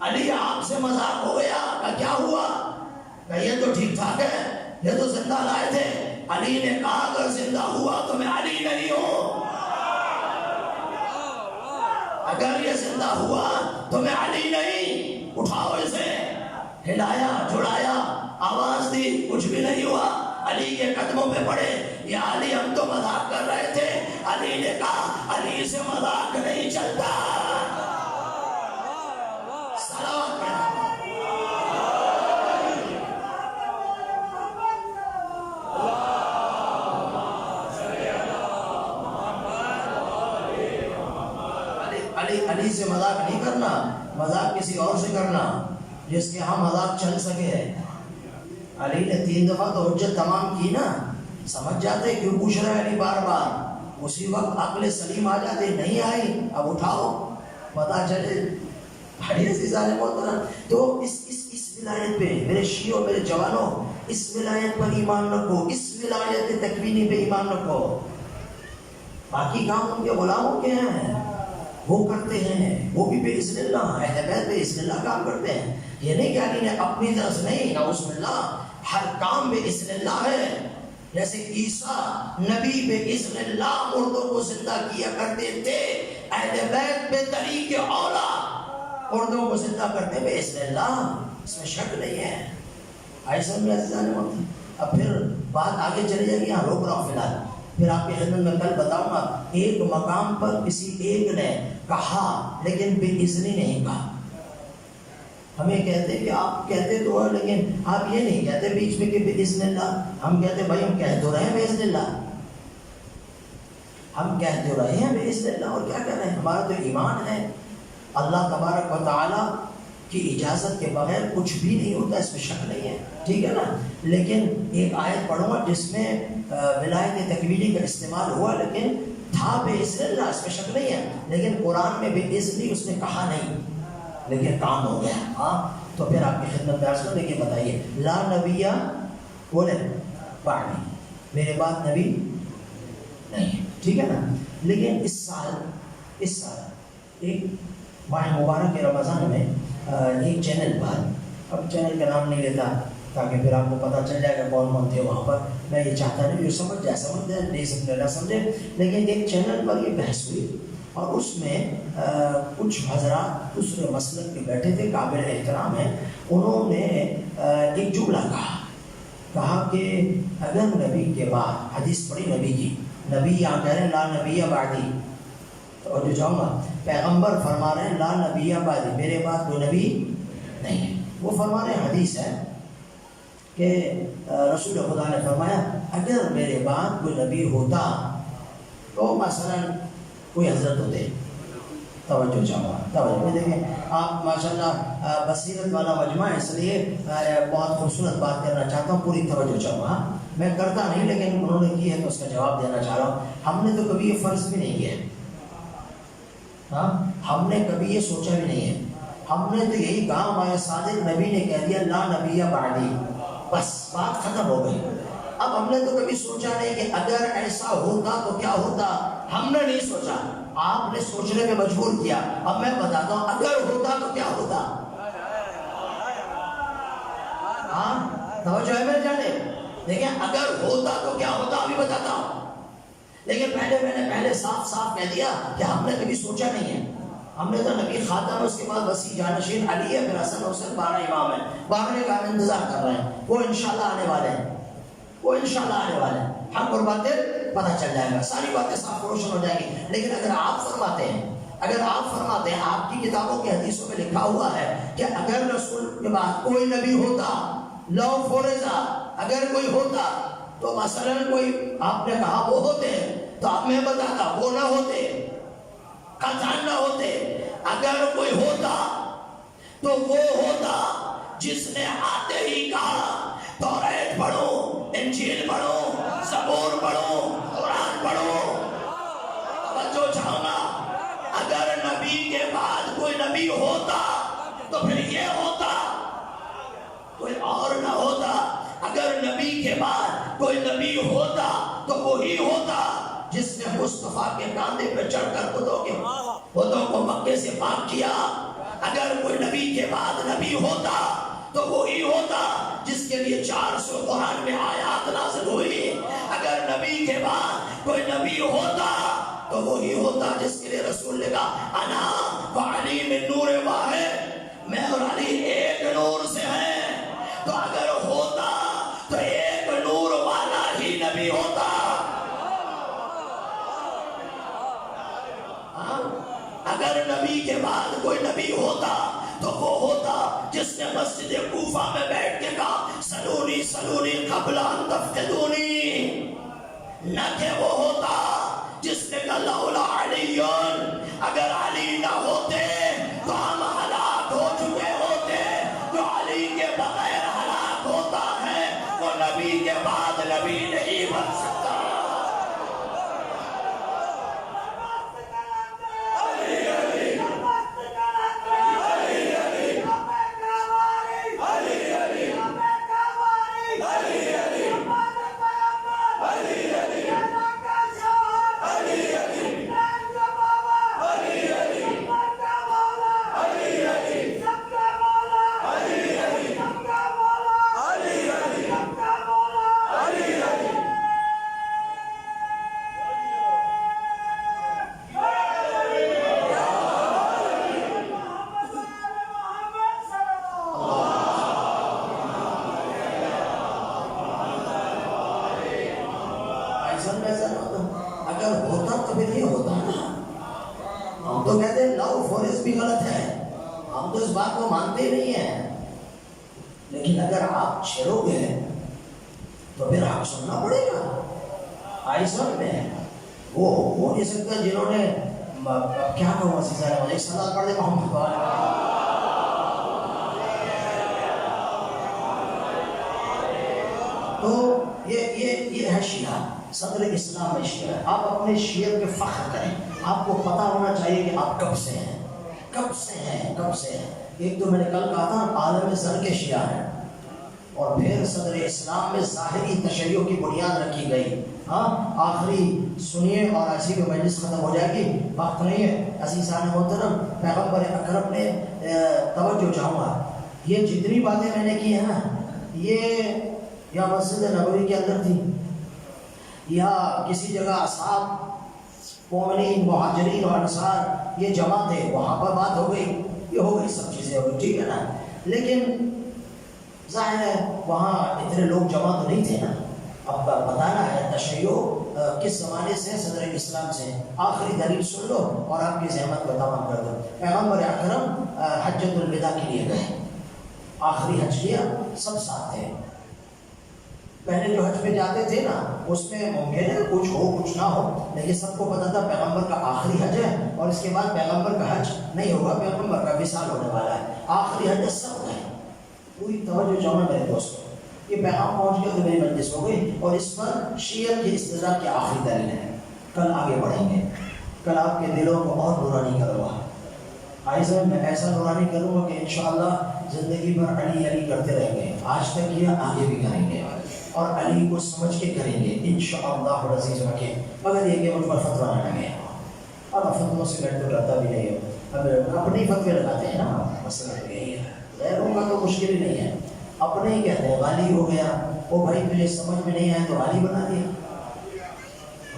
علی آپ سے مذاق ہو گیا۔ کہا کیا ہوا؟ کہا یہ تو ٹھیک ٹھاک ہے، یہ تو زندہ لائے تھے۔ علی نے کہا اگر زندہ ہوا تو میں علی نہیں ہوں، اگر یہ زندہ ہوا تو میں علی نہیں۔ اٹھاؤ اسے، ہلایا، جھڑایا، آواز دی، کچھ بھی نہیں ہوا۔ علی کے قدموں پہ پڑے، یا علی ہم تو مذاق کر رہے تھے۔ علی نے کہا علی سے مذاق نہیں چلتا۔ صلوات پڑھیں۔ علی سے مذاق نہیں کرنا، مذاق کسی اور سے کرنا جس کے ہاں مذاق چل سکے۔ علی نے 3 دفعہ تو حجت تمام کی نا، سمجھ جاتے کیوں پوچھ رہے علی بار بار، اسی وقت عقل سلیم آ جاتے، نہیں آئی اب اٹھاؤ پتہ چلے۔ تو اس ولایت پہ میرے شیعوں، میرے جوانوں، اس ولایت پر ایمان رکھو، اس ولایت تکوینی پہ ایمان رکھو۔ باقی کام ان کے غلاموں کے ہیں، وہ کرتے ہیں، وہ بھی بِإِذْنِ اللہ، اہل بیت بِإِذْنِ اللہ کام کرتے ہیں. یہ نہیں کہ علی نے اپنی طرف سے نہیں، نعوذ باللہ، ہر کام بِإِذْنِ اللہ ہے. جیسے عیسیٰ نبی بِإِذْنِ اللہ مردوں کو زندہ کیا کرتے تھے، اہل بیت بے طریق اولا مردوں کو زندہ کرتے بِإِذْنِ اللہ، اس میں شک نہیں ہے. ایسا بھی عزیزان موتی. اب پھر بات آگے چلی جائے گی، یہاں روک رہا ہوں فی الحال. پھر آپ کی خدمت میں کل بتاؤں گا ایک مقام پر کسی ایک نے کہا لیکن بِإِذْنِ نہیں کہا. ہمیں کہتے کہ آپ کہتے تو ہو لیکن آپ یہ نہیں کہتے بیچ میں کہ بِإِذْنِ اللہ. ہم کہتے بھائی ہم کہہ تو رہے ہیں بِإِذْنِ اللہ، ہم کہہ تو رہے ہیں بِإِذْنِ اللہ، اور کیا کر رہے ہیں؟ ہمارا تو ایمان ہے اللہ تبارک و تعالیٰ کی اجازت کے بغیر کچھ بھی نہیں ہوتا، اس میں شک نہیں ہے. ٹھیک ہے نا. لیکن ایک آیت پڑھوں گا جس میں ولایت تکوینی کا استعمال ہوا لیکن تھا بِإِذْنِ اللہ، اس میں شک نہیں ہے. لیکن قرآن میں بِإِذْنِ اس نے کہا نہیں، لیکن کام ہو گیا. ہاں تو پھر آپ کی خدمت میں عرض کروں. دیکھیے بتائیے، لا نبی بولے بعدی، میرے بعد نبی نہیں. ٹھیک ہے نا. لیکن اس سال ایک ماہ مبارک کے رمضان میں ایک چینل پر، اب چینل کا نام نہیں لیتا تاکہ پھر آپ کو پتہ چل جائے گا کون تھے وہاں پر. میں یہ چاہتا نہیں جو سمجھ جائے نہیں سمجھے نہ سمجھے. لیکن ایک چینل پر یہ بحث ہوئی اور اس میں کچھ حضرات دوسرے مسلک کے بیٹھے تھے، قابل احترام ہیں. انہوں نے ایک جملہ کہا کہ اگر نبی کے بعد، حدیث پڑھی نبی کی، نبی یہاں کہہ رہے ہیں لا نبی بعدی، تو جو جاؤں گا پیغمبر فرما رہے ہیں لا نبی بعدی، میرے بعد کوئی نبی نہیں ہے. وہ فرما رہے ہیں، حدیث ہے کہ رسول خدا نے فرمایا اگر میرے بعد کوئی نبی ہوتا تو مثلا کوئی حضرت ہوتے. توجہ چاہوں گا، توجہ دیکھیں آپ ماشاءاللہ بصیرت والا مجمع ہے، اس لیے بہت خوبصورت بات کرنا چاہتا ہوں، پوری توجہ چاہوں گا. میں کرتا نہیں لیکن انہوں نے کی ہے تو اس کا جواب دینا چاہ رہا ہوں. ہم نے تو کبھی یہ فرض بھی نہیں کیا، ہاں ہم نے کبھی یہ سوچا بھی نہیں ہے. ہم نے تو یہی کہا ہمارے صادق نبی نے کہہ دیا لا نبی بعدی، بس بات ختم ہو گئی. اب ہم نے تو کبھی سوچا نہیں کہ اگر ایسا ہوتا تو کیا ہوتا، ہم نے نہیں سوچا، آپ نے سوچنے میں مجبور کیا. اب میں بتاتا ہوں اگر ہوتا تو کیا ہوتا. ہاں توجہ ہے میرے جانے. دیکھیں اگر ہوتا تو کیا ہوتا ابھی بتاتا ہوں، لیکن میں نے پہلے صاف کہہ دیا کہ ہم نے کبھی سوچا نہیں ہے. ہم نے تو نبی خاتم، اس کے بعد وسیع جانشین علی ہے، پھر حسن حسین، 12 امام ہیں، 12 کا ہم انتظار کر رہے ہیں. وہ انشاءاللہ آنے والے ہیں، وہ انشاءاللہ آنے والے ہیں. ہم اور باتیں پتہ چل جائے گا، ساری باتیں صاف روشن ہو جائیں گی. لیکن اگر آپ فرماتے ہیں آپ کی کتابوں کے حدیثوں میں لکھا ہوا ہے کہ اگر رسول کے بعد کوئی نبی ہوتا، لو فورزا اگر کوئی ہوتا تو مثلا کوئی آپ نے کہا وہ ہوتے، تو اب میں بتاتا وہ نہ ہوتے، قطعاً نہ ہوتے. اگر کوئی ہوتا تو وہ ہوتا جس نے آتے ہی کہا توریت پڑھو، انجیل پڑھو، زبور پڑھو، قرآن پڑھو. توجہ چاہوں گا، اگر نبی کے بعد کوئی نبی ہوتا تو پھر یہ ہوتا، کوئی اور نہ ہوتا. اگر نبی کے بعد کوئی نبی ہوتا تو وہی ہوتا جس نے مصطفیٰ کے کاندھے پہ چڑھ کر خودوں کو مکے سے پاک کیا. اگر کوئی نبی کے بعد نبی ہوتا تو وہی ہوتا جس کے لیے 400 قرآن میں آیات نازل ہوئی. اگر نبی کے بعد کوئی نبی ہوتا تو وہی ہوتا جس کے لیے رسول نے کہا انا وعلی من نور واحد، میں اور علی ایک نور سے ہیں. تو اگر ہوتا تو ایک نور والا ہی نبی ہوتا. اگر نبی کے بعد کوئی نبی ہوتا تو وہ ہوتا جس نے مسجد کوفہ میں بیٹھ کے کہا سلونی سلونی قبل ان تفتدونی، نہ کہ وہ ہوتا جس نے کہا لولا علی، اگر علی نہ ہوتے تو ہم ہلاک ہو چکے ہوتے. جو علی کے بغیر ہلاک ہوتا ہے وہ نبی کے بعد نبی نہیں بن سکتا. بھی غلط ہے، ہم تو اس بات کو مانتے ہی نہیں ہیں، لیکن اگر آپ چھیڑو گے تو پھر حق سننا پڑے گا۔ آئی سمجھ میں؟ وہ ہو نہیں سکتا جنہوں نے کیا کہوں عزیزہ نے مجھے صلاح پڑھ دے محمد تو یہ ہے شیعہ، صدر اسلام میں شیعہ۔ آپ اپنے شیعہ پہ فخر کریں، آپ کو پتہ ہونا چاہیے کہ آپ کب سے ہیں، کب سے ہیں، کب سے ہیں۔ ایک تو میں نے کل کہا تھا عالم زر کے شیعہ ہیں، اور پھر صدر اسلام میں ظاہری تشیع کی بنیاد رکھی گئی۔ ہاں آخری سنیے اور ایسی کو مجلس ختم ہو جائے گی، وقت نہیں ہے۔ عزیزان محترم، پیغمبر اکرم نے توجہ چاہوں گا، یہ جتنی باتیں میں نے کی ہیں نا، یہ یا مسجد نبوی کے اندر تھی یا کسی جگہ اصحاب مومنین مہاجرین اور انصار یہ جمع تھے، وہاں پر بات ہو گئی، یہ ہو گئی، سب چیزیں ہو گئی، ٹھیک ہے نا۔ لیکن ظاہر ہے وہاں اتنے لوگ جمع تو نہیں تھے نا۔ اب بتانا ہے تشیع کس زمانے سے، صدر اسلام سے۔ آخری دلیل سن لو اور آپ کی زحمت کو تمام کر دو۔ پیغمبر اکرم حجۃ الوداع کے لیے گئے، آخری حج کیا، سب ساتھ تھے۔ پہلے جو حج پہ جاتے تھے نا، اس میں ممکن ہے کچھ ہو کچھ نہ ہو، لیکن سب کو پتا تھا پیغمبر کا آخری حج ہے اور اس کے بعد پیغمبر کا حج نہیں ہوگا، پیغمبر کا وصال ہونے والا ہے۔ آخری حج سب گئے، پوری توجہ چاہوں میرے دوستوں، یہ پیغام پہنچ گیا تو میری مجلس ہو گئی، اور اس پر شیعہ کی استدراک کی آخری دلیل ہے۔ کل آگے بڑھیں گے، کل آپ کے دلوں کو اور نورانی کروں گا۔ آئیے میں ایسا نورانی کروں گا کہ انشاءاللہ زندگی بھر علی علی کرتے رہیں گے، آج تک کیا آگے بھی کریں گے، اور علی کو سمجھ کے کریں گے انشاءاللہ العزیز رکھیں، مگر یہ کہ مجھ پر فتویٰ نہ لگے، اور فتووں سے میں تو ڈرتا بھی نہیں ہوں، اب اپنے فتوے لگاتے ہیں نا، مسئلہ تو یہی ہے، غیروں کا تو مشکل ہی نہیں ہے، اپنے ہی کہتے ہیں غالی ہو گیا، وہ بھائی تجھے سمجھ میں نہیں آئے تو غالی بنا دیا۔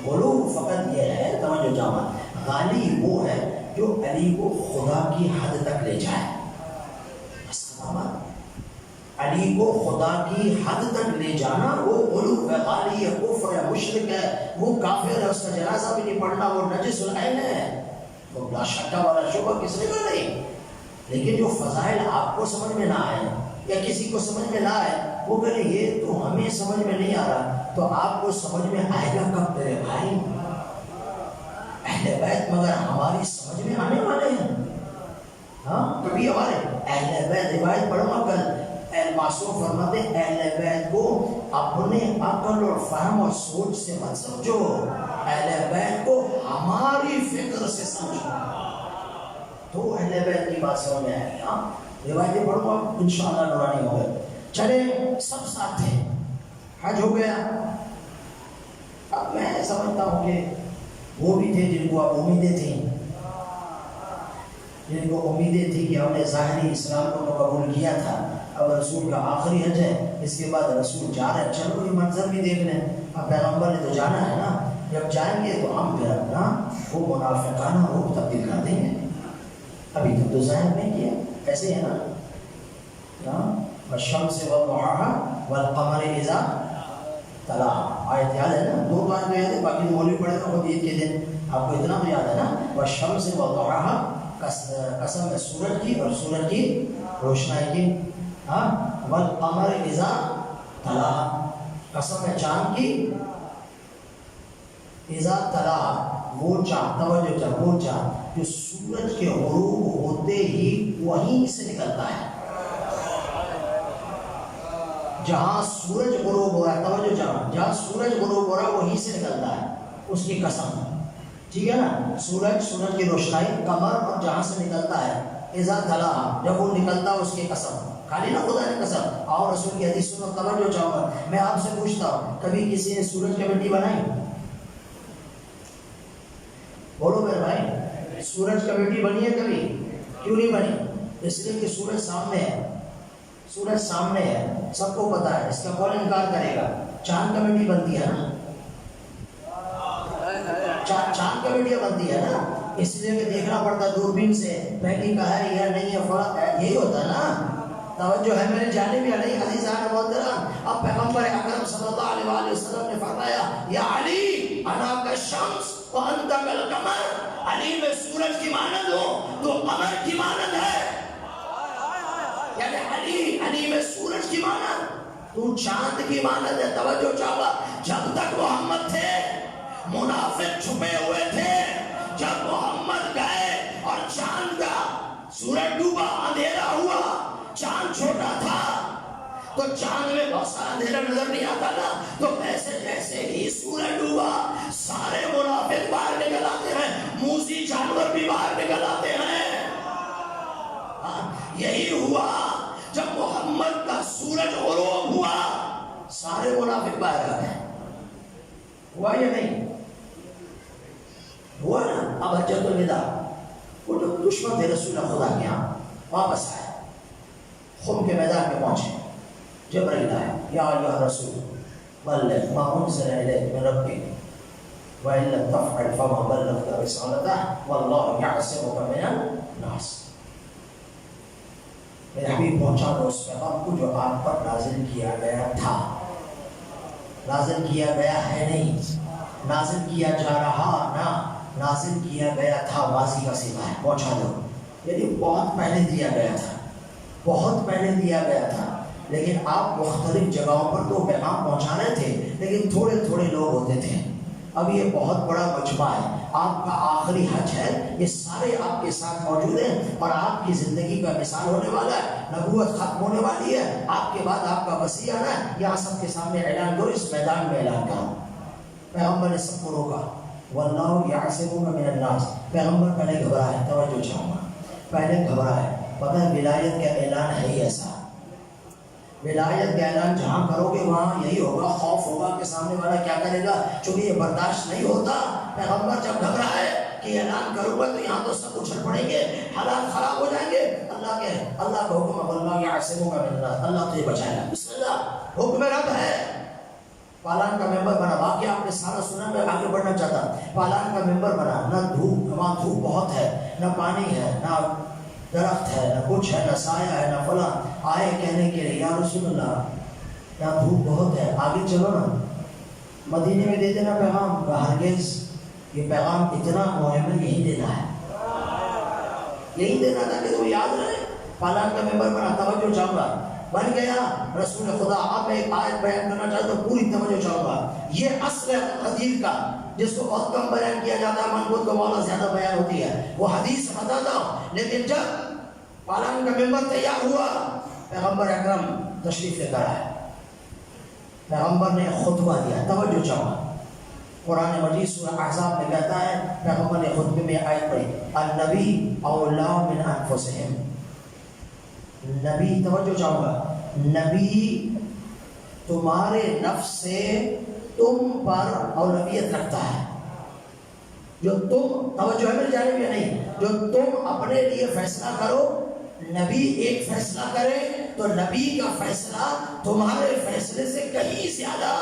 بولو فقط یہ ہے، توجہ جامع، غالی وہ ہے جو علی کو خدا کی حد تک لے جائے، علی کو خدا کی حد تک لے جانا وہ غلو ہے، غالی ہے، کفر ہے، مشرک ہے، وہ کافر ہے، اس کا جنازہ بھی نہیں پڑھنا، وہ نجس العین ہے، وہ لا شکا والا شبہ کس نے کہا نہیں۔ لیکن جو فضائل آپ کو سمجھ میں نہ آئے یا کسی کو سمجھ میں نہ آئے، وہ کہے یہ تو ہمیں سمجھ میں نہیں آ رہا، تو آپ کو سمجھ میں آئے گا کب میرے بھائی؟ اہل بیت مگر ہماری سمجھ میں آنے والے ہیں، ہاں کبھی ہمارے اہل بیت، روایت پڑھوں گا کل، معصوم فرماتے ہیں اہل بیت کو اپنے عقل اور فہم اور سوچ سے مت سمجھو، اہل بیت کو ہماری فکر سے سمجھو، تو اہل بیت کی بات سمجھ میں آئے گی۔ ہاں روایتیں پڑھوں گا انشاءاللہ نورانی ہو گئے۔ چلے سب ساتھ تھے، حج ہو گیا۔ اب میں سمجھتا ہوں کہ وہ بھی تھے جن کو اب امیدیں تھیں، جن کو امیدیں تھی کہ ہم نے ظاہری اسلام کو قبول کیا تھا، اب رسول کا آخری حج ہے، اس کے بعد رسول جا رہے ہیں، چلو یہ منظر بھی دیکھ لیں، اب پیغمبر نے تو جانا ہے نا، جب جائیں گے تو ہم پھر اپنا وہ منافقانہ روح تبدیل کر دیں گے، ابھی تک تو ظاہر نہیں کیا، ایسے ہے نا، والشمس وضحاها والقمر اذا تلاها، آیت یاد ہے نا، دو آیت یاد ہے، باقی مولوی پڑھے گا خود عید کے دن، آپ کو اتنا تو یاد ہے نا، والشمس وضحاها قسم ہے سورج کی اور سورج کی روشنائی کی، ہاں والقمر اذا تلاها قسم ہے چاند کی، اذا تلاها وہ چاند، توجہ چاند، وہ چاند جو سورج کے غروب ہوتے ہی وہیں سے نکلتا ہے، جہاں سورج غروب ہو رہا ہے، توجہ جہاں سورج غروب ہو رہا ہے وہیں سے نکلتا ہے، اس کی قسم، ٹھیک ہے نا، سورج کی روشنائی، قمر اور جہاں سے نکلتا ہے، اذا تلاها جب وہ نکلتا ہے اس کی قسم، خالی نہ خدا نے قسم، اور رسول کی حدیث سنو، توجہ چاہوں گا، میں آپ سے پوچھتا ہوں کبھی کسی نے سورج کی مٹی بنائی؟ بولو میرے بھائی، سورج کی مٹی بنی ہے کبھی؟ کیوں نہیں بنی؟ اس لیے کہ سورج سامنے ہے، سورج سامنے ہے، سب کو پتا ہے، اس کا کون انکار کرے گا؟ چاند کا مٹی بنتی ہے نا، چاند کا مٹی بنتی ہے نا، اس لیے کہ دیکھنا پڑتا ہے دوربین سے، پہلی کا ہے یا نہیں ہے، فرق ہے، یہی ہوتا ہے نا۔ توجہ ہے میرے جانب علیہ عزیزان محترم، اب پیغمبر اکرم صلی اللہ علیہ وآلہ وسلم نے فرمایا یا علی انا کالشمس وانت کالقمر، علی میں سورج کی مانند ہوں تو قمر کی مانند ہے، یعنی علی میں سورج کی مانند، تو چاند کی مانند ہے۔ توجہ چاہا، جب تک محمد تھے منافق چھپے ہوئے تھے، جب محمد گئے اور چاند کا سورج ڈوبا، اندھیرا ہوا، چاند چھوٹا تھا تو چاند میں بہت سارا اندھیرا نظر نہیں آتا نا، تو ایسے جیسے ہی سورج ڈوبا سارے منافق باہر نکل آتے ہیں، موذی جانور بھی باہر نکل آتے ہیں۔ یہی ہوا جب محمد کا سورج غروب ہوا، سارے منافق باہر آ گئے۔ ہوا یا نہیں ہوا نا؟ اب حجۃ الوداع، وہ جو دشمن تھے رسول خدا کے یہاں واپس آئے، خم کے میدان میں پہنچے، جبرائیل آئے، یا ایھا الرسول بلغ ما انزل الیک من ربک وان لم تفعل فما بلغت رسالتہ واللہ یعصمک من الناس۔ میرے حبیب پہنچا دو اس پیغام کو جو آپ پر نازل کیا گیا تھا، نازل کیا گیا ہے نہیں، نازل کیا جا رہا نہ، نازل کیا گیا تھا، ماضی کا صیغہ ہے، پہنچا دو۔ یعنی بہت پہلے دیا گیا تھا، بہت پہلے دیا گیا تھا، لیکن آپ مختلف جگہوں پر تو پیغام پہنچا رہے تھے، لیکن تھوڑے تھوڑے لوگ ہوتے تھے۔ اب یہ بہت بڑا مجمع ہے، آپ کا آخری حج ہے، یہ سارے آپ کے ساتھ موجود ہیں اور آپ کی زندگی کا مثال ہونے والا ہے، نبوت ختم ہونے والی ہے، آپ کے بعد آپ کا مسیح آنا ہے، یہاں سب کے سامنے اعلان کرو، اس میدان میں اعلان کرو۔ پیغمبر نے سب کو روکا، واللہ یعصمک من الناس۔ پیغمبر پہلے گھبرائے، توجہ چاہوں گا، پہلے گھبرائے، پتہ ہے ولایت کا اعلان ہے ہی ایسا، ولایت کا اعلان جہاں کرو گے وہاں یہی ہوگا، خوف ہوگا کہ سامنے والا کیا کرے گا، چونکہ یہ برداشت نہیں ہوتا۔ پیغمبر جب گھبرائے کہ اعلان کروں گا تو یہاں تو سب اچھل پڑیں گے، حالات خراب ہو جائیں گے، اللہ کا حکم ہے، اللہ یعصمک من الناس، اللہ تجھے بچائے گا، بسم اللہ، حکم رب ہے۔ پالان کا ممبر بنا، واقعہ آپ نے سارا سنا، میں آگے بڑھنا چاہتا۔ پالان کا ممبر بنا، نہ دھوپ، وہاں دھوپ بہت ہے، نہ پانی ہے، نہ درخت ہے، نہ کچھ ہے، نہ سایہ ہے، نہ فلاں، آئے کہنے کے لیے یا رسول اللہ یہاں دھوپ بہت ہے، آگے چلو نا، مدینے میں دے دینا پیغام۔ ہرگز یہ پیغام اتنا مہم ہے، یہی دینا ہے، یہی دینا تھا کہ تم یاد رہے۔ پالان کا ممبر بنا، توجہ چاہوں گا، بن گیا رسول خدا۔ اب میں ایک آیت بیان کرنا چاہتا ہوں، پوری توجہ چاہوں گا، یہ اصل حدیث کا جس کو بہت کم بیان کیا جاتا ہے، منقول کو مولا زیادہ بیان ہوتی ہے، وہ حدیث بتاتا ہوں۔ لیکن جب پالان کا ممبر تیار ہوا، پیغمبر اکرم تشریف لے کر آئے، پیغمبر نے خطبہ دیا، توجہ چاہوں گا۔ قرآن مجید سورہ احزاب میں کہتا ہے، پیغمبر نے خطبے میں آیت پڑھی، النبی اولیٰ من انفسہم، نبی، توجہ چاہوں گا، نبی تمہارے نفس سے تم پر اولویت رکھتا ہے، جو تم، توجہ ہے میری جانب یا نہیں، جو تم اپنے لیے فیصلہ کرو، نبی ایک فیصلہ کرے تو نبی کا فیصلہ تمہارے فیصلے سے کہیں زیادہ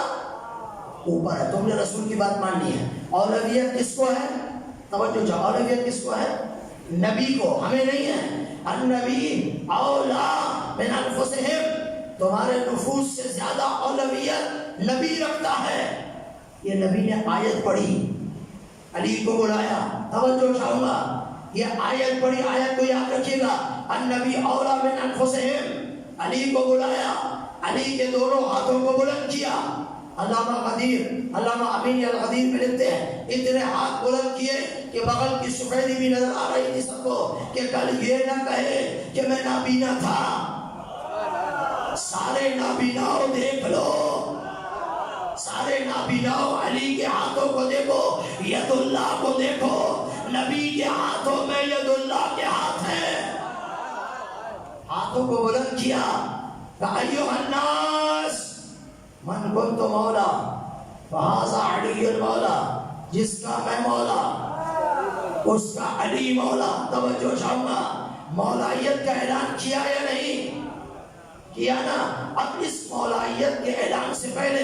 اوپر ہے، تم نے رسول کی بات مان لی ہے۔ اولویت کس کو ہے؟ توجہ چاہو، اولویت کس کو ہے؟ نبی کو، ہمیں نہیں ہے۔ النبی اولا من انفسہم، تمہارے نفوس سے زیادہ اولویت نبی رکھتا ہے۔ یہ نبی نے آیت پڑھی، علی کو بلایا، توجہ چاہوں گا، یہ آیت پڑھی، آیت کو یاد رکھیے گا، النبی اولا من انفسہم، علی کو بلایا، علی کے دونوں ہاتھوں کو بلند کیا۔ علامہ غدیر، علامہ امین الغدیر میں لکھتے ہیں، اتنے ہاتھ بلند کیے کہ بغل کی سفیدی بھی نظر آ رہی تھی سب کو، کہ کل یہ نہ کہے کہ میں نابینا تھا۔ سارے نابیناؤ دیکھ لو، سارے نابیناؤ علی کے ہاتھوں کو دیکھو، ید اللہ کو دیکھو، نبی کے ہاتھوں میں ید اللہ کے ہاتھ ہیں۔ ہاتھوں کو بلند کیا، ایھا الناس من کنت مولا فہذا علی المولا، جس کا میں مولا اس کا علی مولا۔ توجہ چاہوں گا، مولائیت کا اعلان کیا یا نہیں کیا نا؟ اب اس مولائیت کے اعلان سے پہلے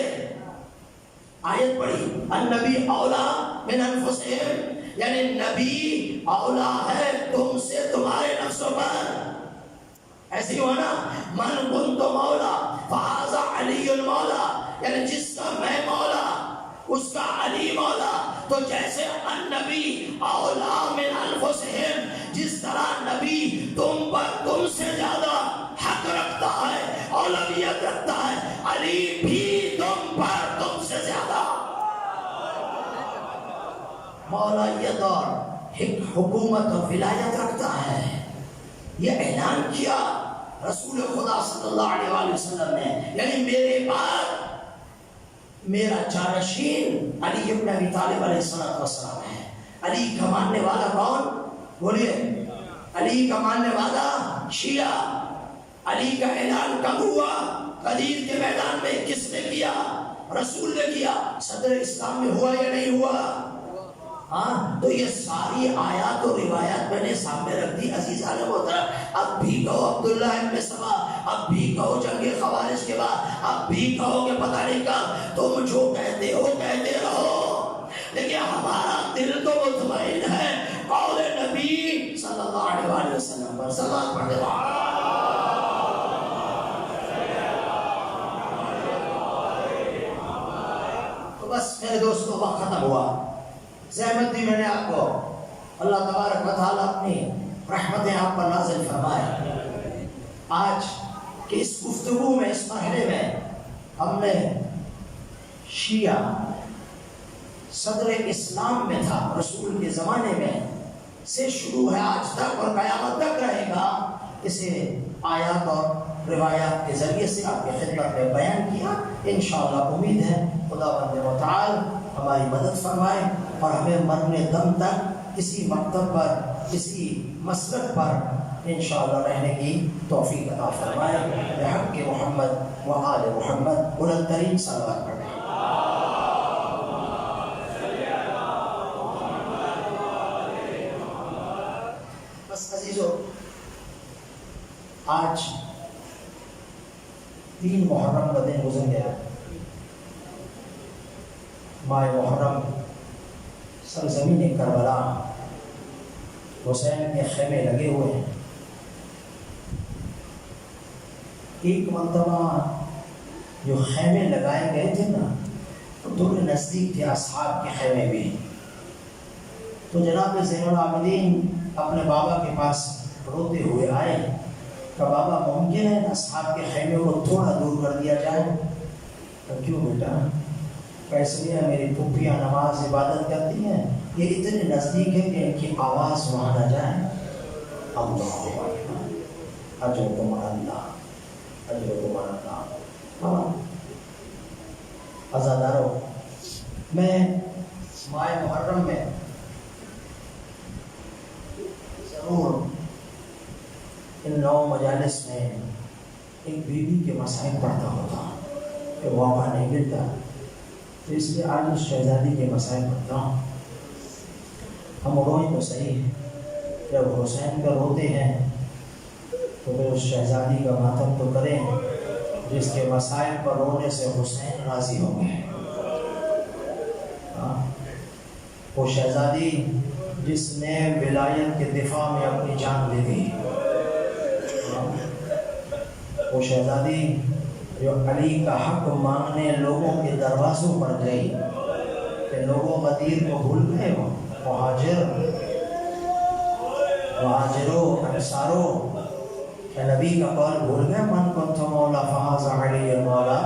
آیت پڑھی، النبی اولا من انفسہم، یعنی نبی اولا ہے تم سے تمہارے نفسوں پر۔ ایسی ہوا نا، من کنت مولا فہذا علی المولا، یعنی جس کا میں مولا اس کا علی مولا۔ تو جیسے النبی اولا من انفسہم سے زیادہ حق رکھتا ہے، اولویت رکھتا ہے، علی بھی تم پر تم سے زیادہ مولایت اور حکومت اور ولایت رکھتا ہے۔ یہ اعلان کیا رسول خدا صلی اللہ علیہ وآلہ وسلم نے، یعنی میرے بعد میرا جانشین علی ابن ابی طالب علیہ السلام ہے۔ علی کا ماننے والا کون؟ بولیے، علی کا ماننے والا شیعہ۔ علی کا اعلان کب ہوا؟ غدیر کے میدان میں کس نے کیا؟ رسول نے کیا۔ صدر اسلام میں ہوا یا نہیں ہوا؟ ہاں، تو یہ ساری آیات و روایات میں نے سامنے رکھ دی عزیزان محترم۔ اب بھی کہو عبداللہ ابن سبا، اب بھی کہو جنگ خوارج کے بعد، اب بھی کہو کہ پتہ نہیں کب، تم جو کہتے ہو کہتے رہو، لیکن ہمارا دل تو مطمئن ہے قول نبی صلی اللہ علیہ وآلہ وسلم پر۔ صلوات پڑھتے رہو۔ تو بس میرے دوستوں وقت ختم ہوا، زحمت دی میں نے آپ کو، اللہ تبارک و تعالیٰ اپنی رحمتیں آپ پر نازل فرمائے۔ آج کہ اس گفتگو میں، اس مرحلے میں ہم نے شیعہ صدر اسلام میں تھا رسول کے زمانے میں سے شروع ہے آج تک اور قیامت تک رہے گا، اسے آیات اور روایات کے ذریعے سے آپ کی خدمت میں بیان کیا۔ انشاءاللہ امید ہے خدا بند متعال ہماری مدد فرمائے اور ہمیں مرنے دم تک اسی مکتب پر، اسی مسلک پر انشاءاللہ رہنے کی توفیق عطا فرمائے۔ بحق محمد و آل محمد، بلند ترین صلوات پڑھیں۔ بس عزیزو، آج 3 محرم کا دن گزر گیا۔ ماہ محرم، سرزمین کربلا، حسین کے خیمے لگے ہوئے ہیں۔ ایک مرتبہ جو خیمے لگائے گئے تھے نا، تھوڑے نزدیک تھے اصحاب کے خیمے بھی، تو جناب زین العابدین اپنے بابا کے پاس روتے ہوئے آئے کہ بابا ممکن ہے اصحاب کے خیمے کو تھوڑا دور کر دیا جائے؟ تو کیوں بیٹا؟ کیسے لیے میری پھپھیاں نماز عبادت کرتی ہیں، یہ اتنے نزدیک ہے کہ ان کی آواز وہاں نہ جائے۔ اللہ اجرکم اللہ، اجرکم اللہ۔ عزادارو، میں ماہ محرم میں ضرور ان 9 مجالس میں ایک بیوی کے مسائل پڑھتا ہوتا، کہ موقع نہیں ملتا، تو اس لیے آج اس شہزادی کے مسائل پڑھتا ہوں۔ ہم روئیں تو صحیح، جب حسین کا روتے ہیں تو پھر اس شہزادی کا ماتم تو کریں جس کے مسائل پر رونے سے حسین راضی ہو گئے۔ وہ شہزادی جس نے ولایت کے دفاع میں اپنی جان دے دی، وہ شہزادی جو علی کا حق مانگنے لوگوں کے دروازوں پر گئی، کہ لوگوں غدیر کو بھول گئے، وہ مہاجروں انصاروں کہ نبی کا قول بھول گئے، من کنت مولا فہذا علی المولا۔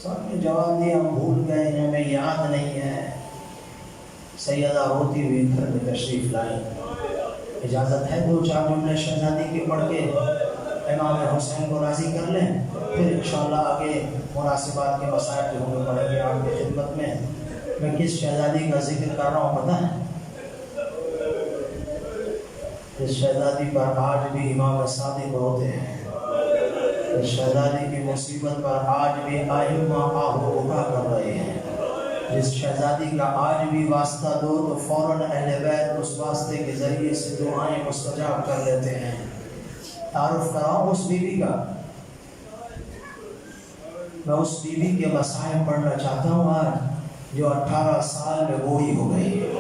سب نے جواب دیا ہم بھول گئے، ہمیں یاد نہیں ہے۔ سیدہ روتی ہوئی گھر میں تشریف لائی۔ اجازت ہے 2-4 جملے شہزادی کے پڑھ کے امام حسین کو راضی کر لیں، پھر انشاءاللہ آگے مناسبات کے مسائل جو ہمیں پڑھیں گے آپ کی خدمت میں۔ میں کس شہزادی کا ذکر کر رہا ہوں پتہ ہے؟ اس شہزادی پر آج بھی امام صادق ہوتے ہیں، اس شہزادی کی مصیبت پر آج بھی ائمہ آہ و بکا کر رہے ہیں، جس شہزادی کا آج بھی واسطہ دو تو فوراً اہل بیت اس واسطے کے ذریعے سے دعائیں مستجاب کر لیتے ہیں۔ تعارف کراؤں اس بیوی کا، میں اس بیوی کے مسائل پڑھنا چاہتا ہوں آج، جو 18 سال میں بوڑھی ہو گئی۔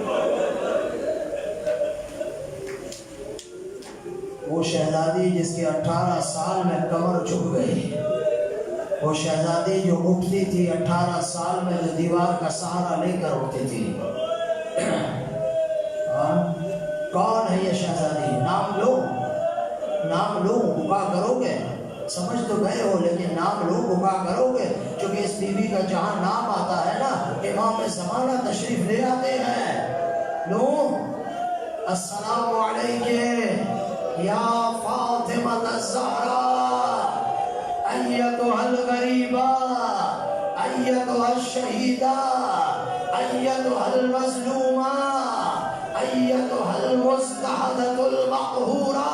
وہ شہزادی جس کے 18 سال میں کمر جھک گئی، وہ شہزادی جو اٹھتی تھی 18 سال میں، جو دیوار کا سہارا لے کر اٹھتی تھی۔ کون ہے یہ شہزادی؟ نام لو، نام لوں بکا کرو گے، سمجھ تو گئے ہو، لیکن نام لوں بکا کرو گے، چونکہ اس بی بی کا جہاں نام آتا ہے نا، امام زمانہ تشریف لے آتے ہیں. لوں السلام علیکم یا فاطمہ الزہرا ایتھا الغریبہ ایتھا الشہیدہ ایتھا المظلومہ ایتھا المستحدۃ المقہورہ.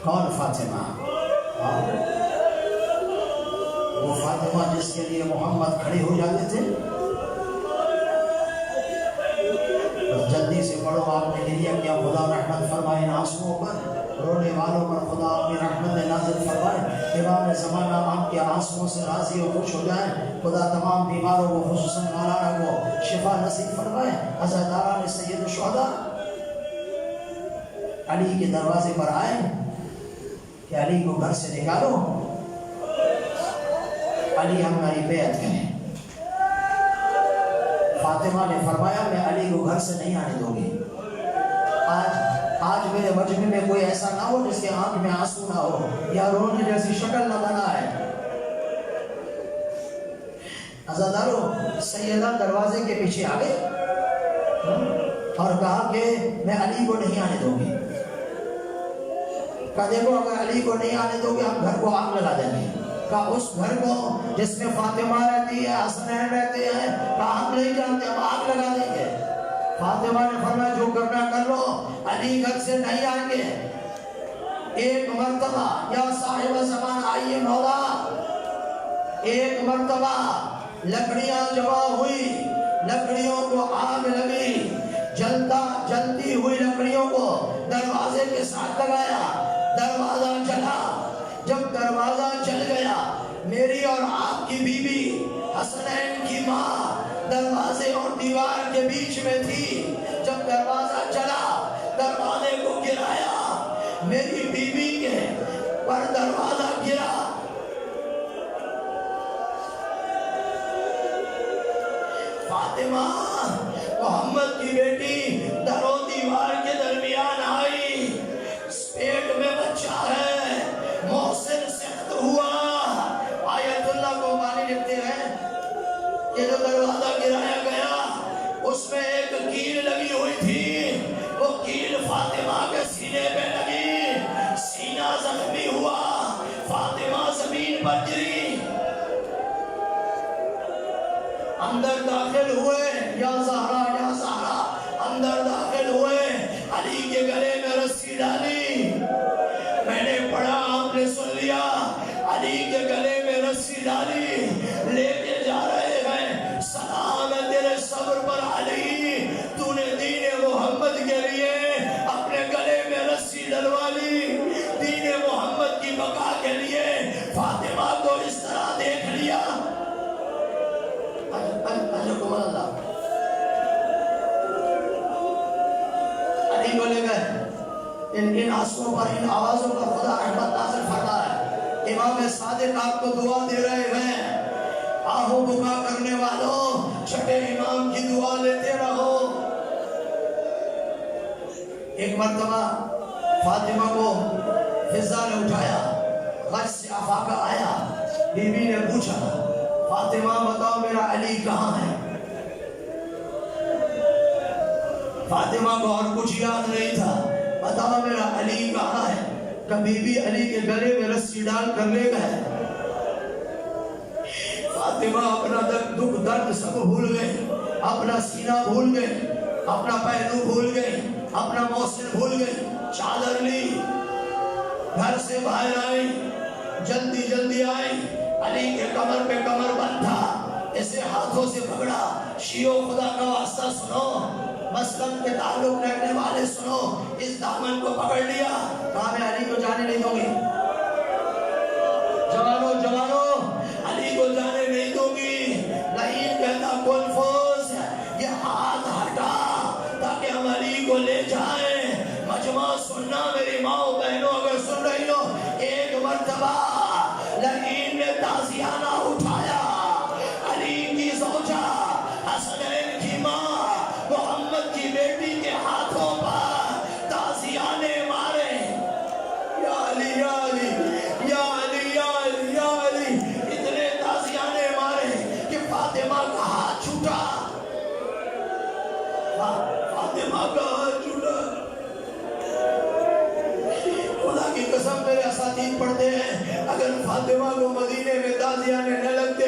کون فاطمہ؟ وہ فاطمہ جس کے لیے محمد کھڑے ہو جاتے تھے. بس جلدی سے پڑھو، آپ نے لیا کیا خدا رحمت فرمائے ان آنسوؤں پر، رونے والوں پر خدا اپنی رحمت نازل فرمائے. امام زمانہ آپ کے آنسوؤں سے راضی و خوش ہو جائیں. خدا تمام بیماروں کو خصوصاً مولانا کو شفا نصیب فرمائے. حضرت آرام سید الشہداء علی کے دروازے پر آئے کہ علی کو گھر سے نکالو، علی ہماری بیعت کریں. فاطمہ نے فرمایا میں علی کو گھر سے نہیں آنے دوں گی. آج میرے مجمع میں کوئی ایسا نہ ہو جس کے آنکھ میں آنسو نہ ہو یا رونے جیسی شکل نہ بنا ہے. عزادارو سیدہ دروازے کے پیچھے آ گئے اور کہا کہ میں علی کو نہیں آنے دوں گی. کہا دیکھو اگر علی کو نہیں آنے دو گے ہم گھر کو آگ لگا دیں گے. کہا اس گھر کو جس میں فاطمہ رہتی ہے حسنین رہتے ہیں، کہا ہم نہیں جانتے، ہم آگ لگا دیں گے. فاطمہ نے فرمایا جو کرنا کر لو، علی گھر سے نہیں آئیں گے. ایک مرتبہ یا صاحب زمان آئیے مولا، ایک مرتبہ لکڑیاں جمع ہوئی، لکڑیوں کو آگ لگی، جلتی ہوئی لکڑیوں کو دروازے کے ساتھ لگایا، دروازہ جلا. جب دروازہ جل گیا، میری اور آپ کی بیوی حسنین کی ماں دروازے اور دیوار کے بیچ میں تھی. جب دروازہ جلا، دروازے کو گرایا، میری بیوی کے پر دروازہ گرا. فاطمہ محمد کی بیٹی در و دیوار کے درمیان آئی، پیٹ میں بچہ ہے، محسن سخت ہوا. آیت اللہ کو بانی لکھتے ہیں کہ جو دروازہ گرایا گیا اس میں ایک کیل لگی ہوئی تھی، وہ کیل فاطمہ کے سینے پہ لگی، سینہ زخمی ہوا، فاطمہ زمین پر گری. اندر داخل ہوئے، یا زہرا یا زہرا، اندر داخل ہوئے، علی کے گلے میں رسی ڈالی. میں نے پڑھا، آپ نے سن لیا، علی کے گلے میں رسی ڈالی، لے کے جا رہے ہیں. سلام ہے تیرے صبر پر علی، تو نے دین محمد کے لیے اپنے گلے میں رسی ڈلوا لی. دین محمد کی بقا کے لیے فاطمہ کو اس طرح دیکھ لیا. علی کو لے گئے، ان آنسوؤں پر، ان آوازوں پر خدا رحمت نازل فرما ہے. امام صادق آپ کو دعا دے رہے ہیں، آہو بکا کرنے والوں چھٹے امام کی دعا لیتے رہو. ایک مرتبہ فاطمہ کو فضا نے اٹھایا، غش سے افاقہ آیا. بی بی نے پوچھا فاطمہ بتاؤ میرا علی کہاں ہے؟ فاطمہ کو اور کچھ یاد نہیں تھا، بتاؤ میرا علی کہاں ہے؟ کبھی بھی علی کے گلے میں رسی ڈال کر لے گئے. فاطمہ اپنا دکھ درد سب بھول گئی، اپنا سینہ بھول گئی، اپنا پہلو بھول گئی، اپنا محسن بھول گئی. چادر لی، گھر سے باہر آئی، جلدی آئی. علی کے کمر پہ کمر بند تھا، اسے ہاتھوں سے پکڑا. شیعو خدا کا واسطہ سنو، مسلم کے تعلق رکھنے والے سنو، اس دامن کو پکڑ لیا. کہا میں علی کو جانے نہیں دوں گی. جوانو علی کو جانے نہیں دوں گی. لئین کہتا کن فوز، یہ ہاتھ ہٹا تاکہ ہم علی کو لے جائیں. مجمع سننا میری ماں بہنوں اگر سن رہی ہو، ایک مرتبہ لئین نے تازیانہ اٹھایا. علی کی زوجہ حسنین کی ماں محمد کی بیٹی چھوٹا، فاطمہ کا ہاتھ چھوٹا۔ خدا کی قسم میرے اساتید پڑھتے ہیں اگر فاطمہ کو مدینے میں تازیانے نہ لگتے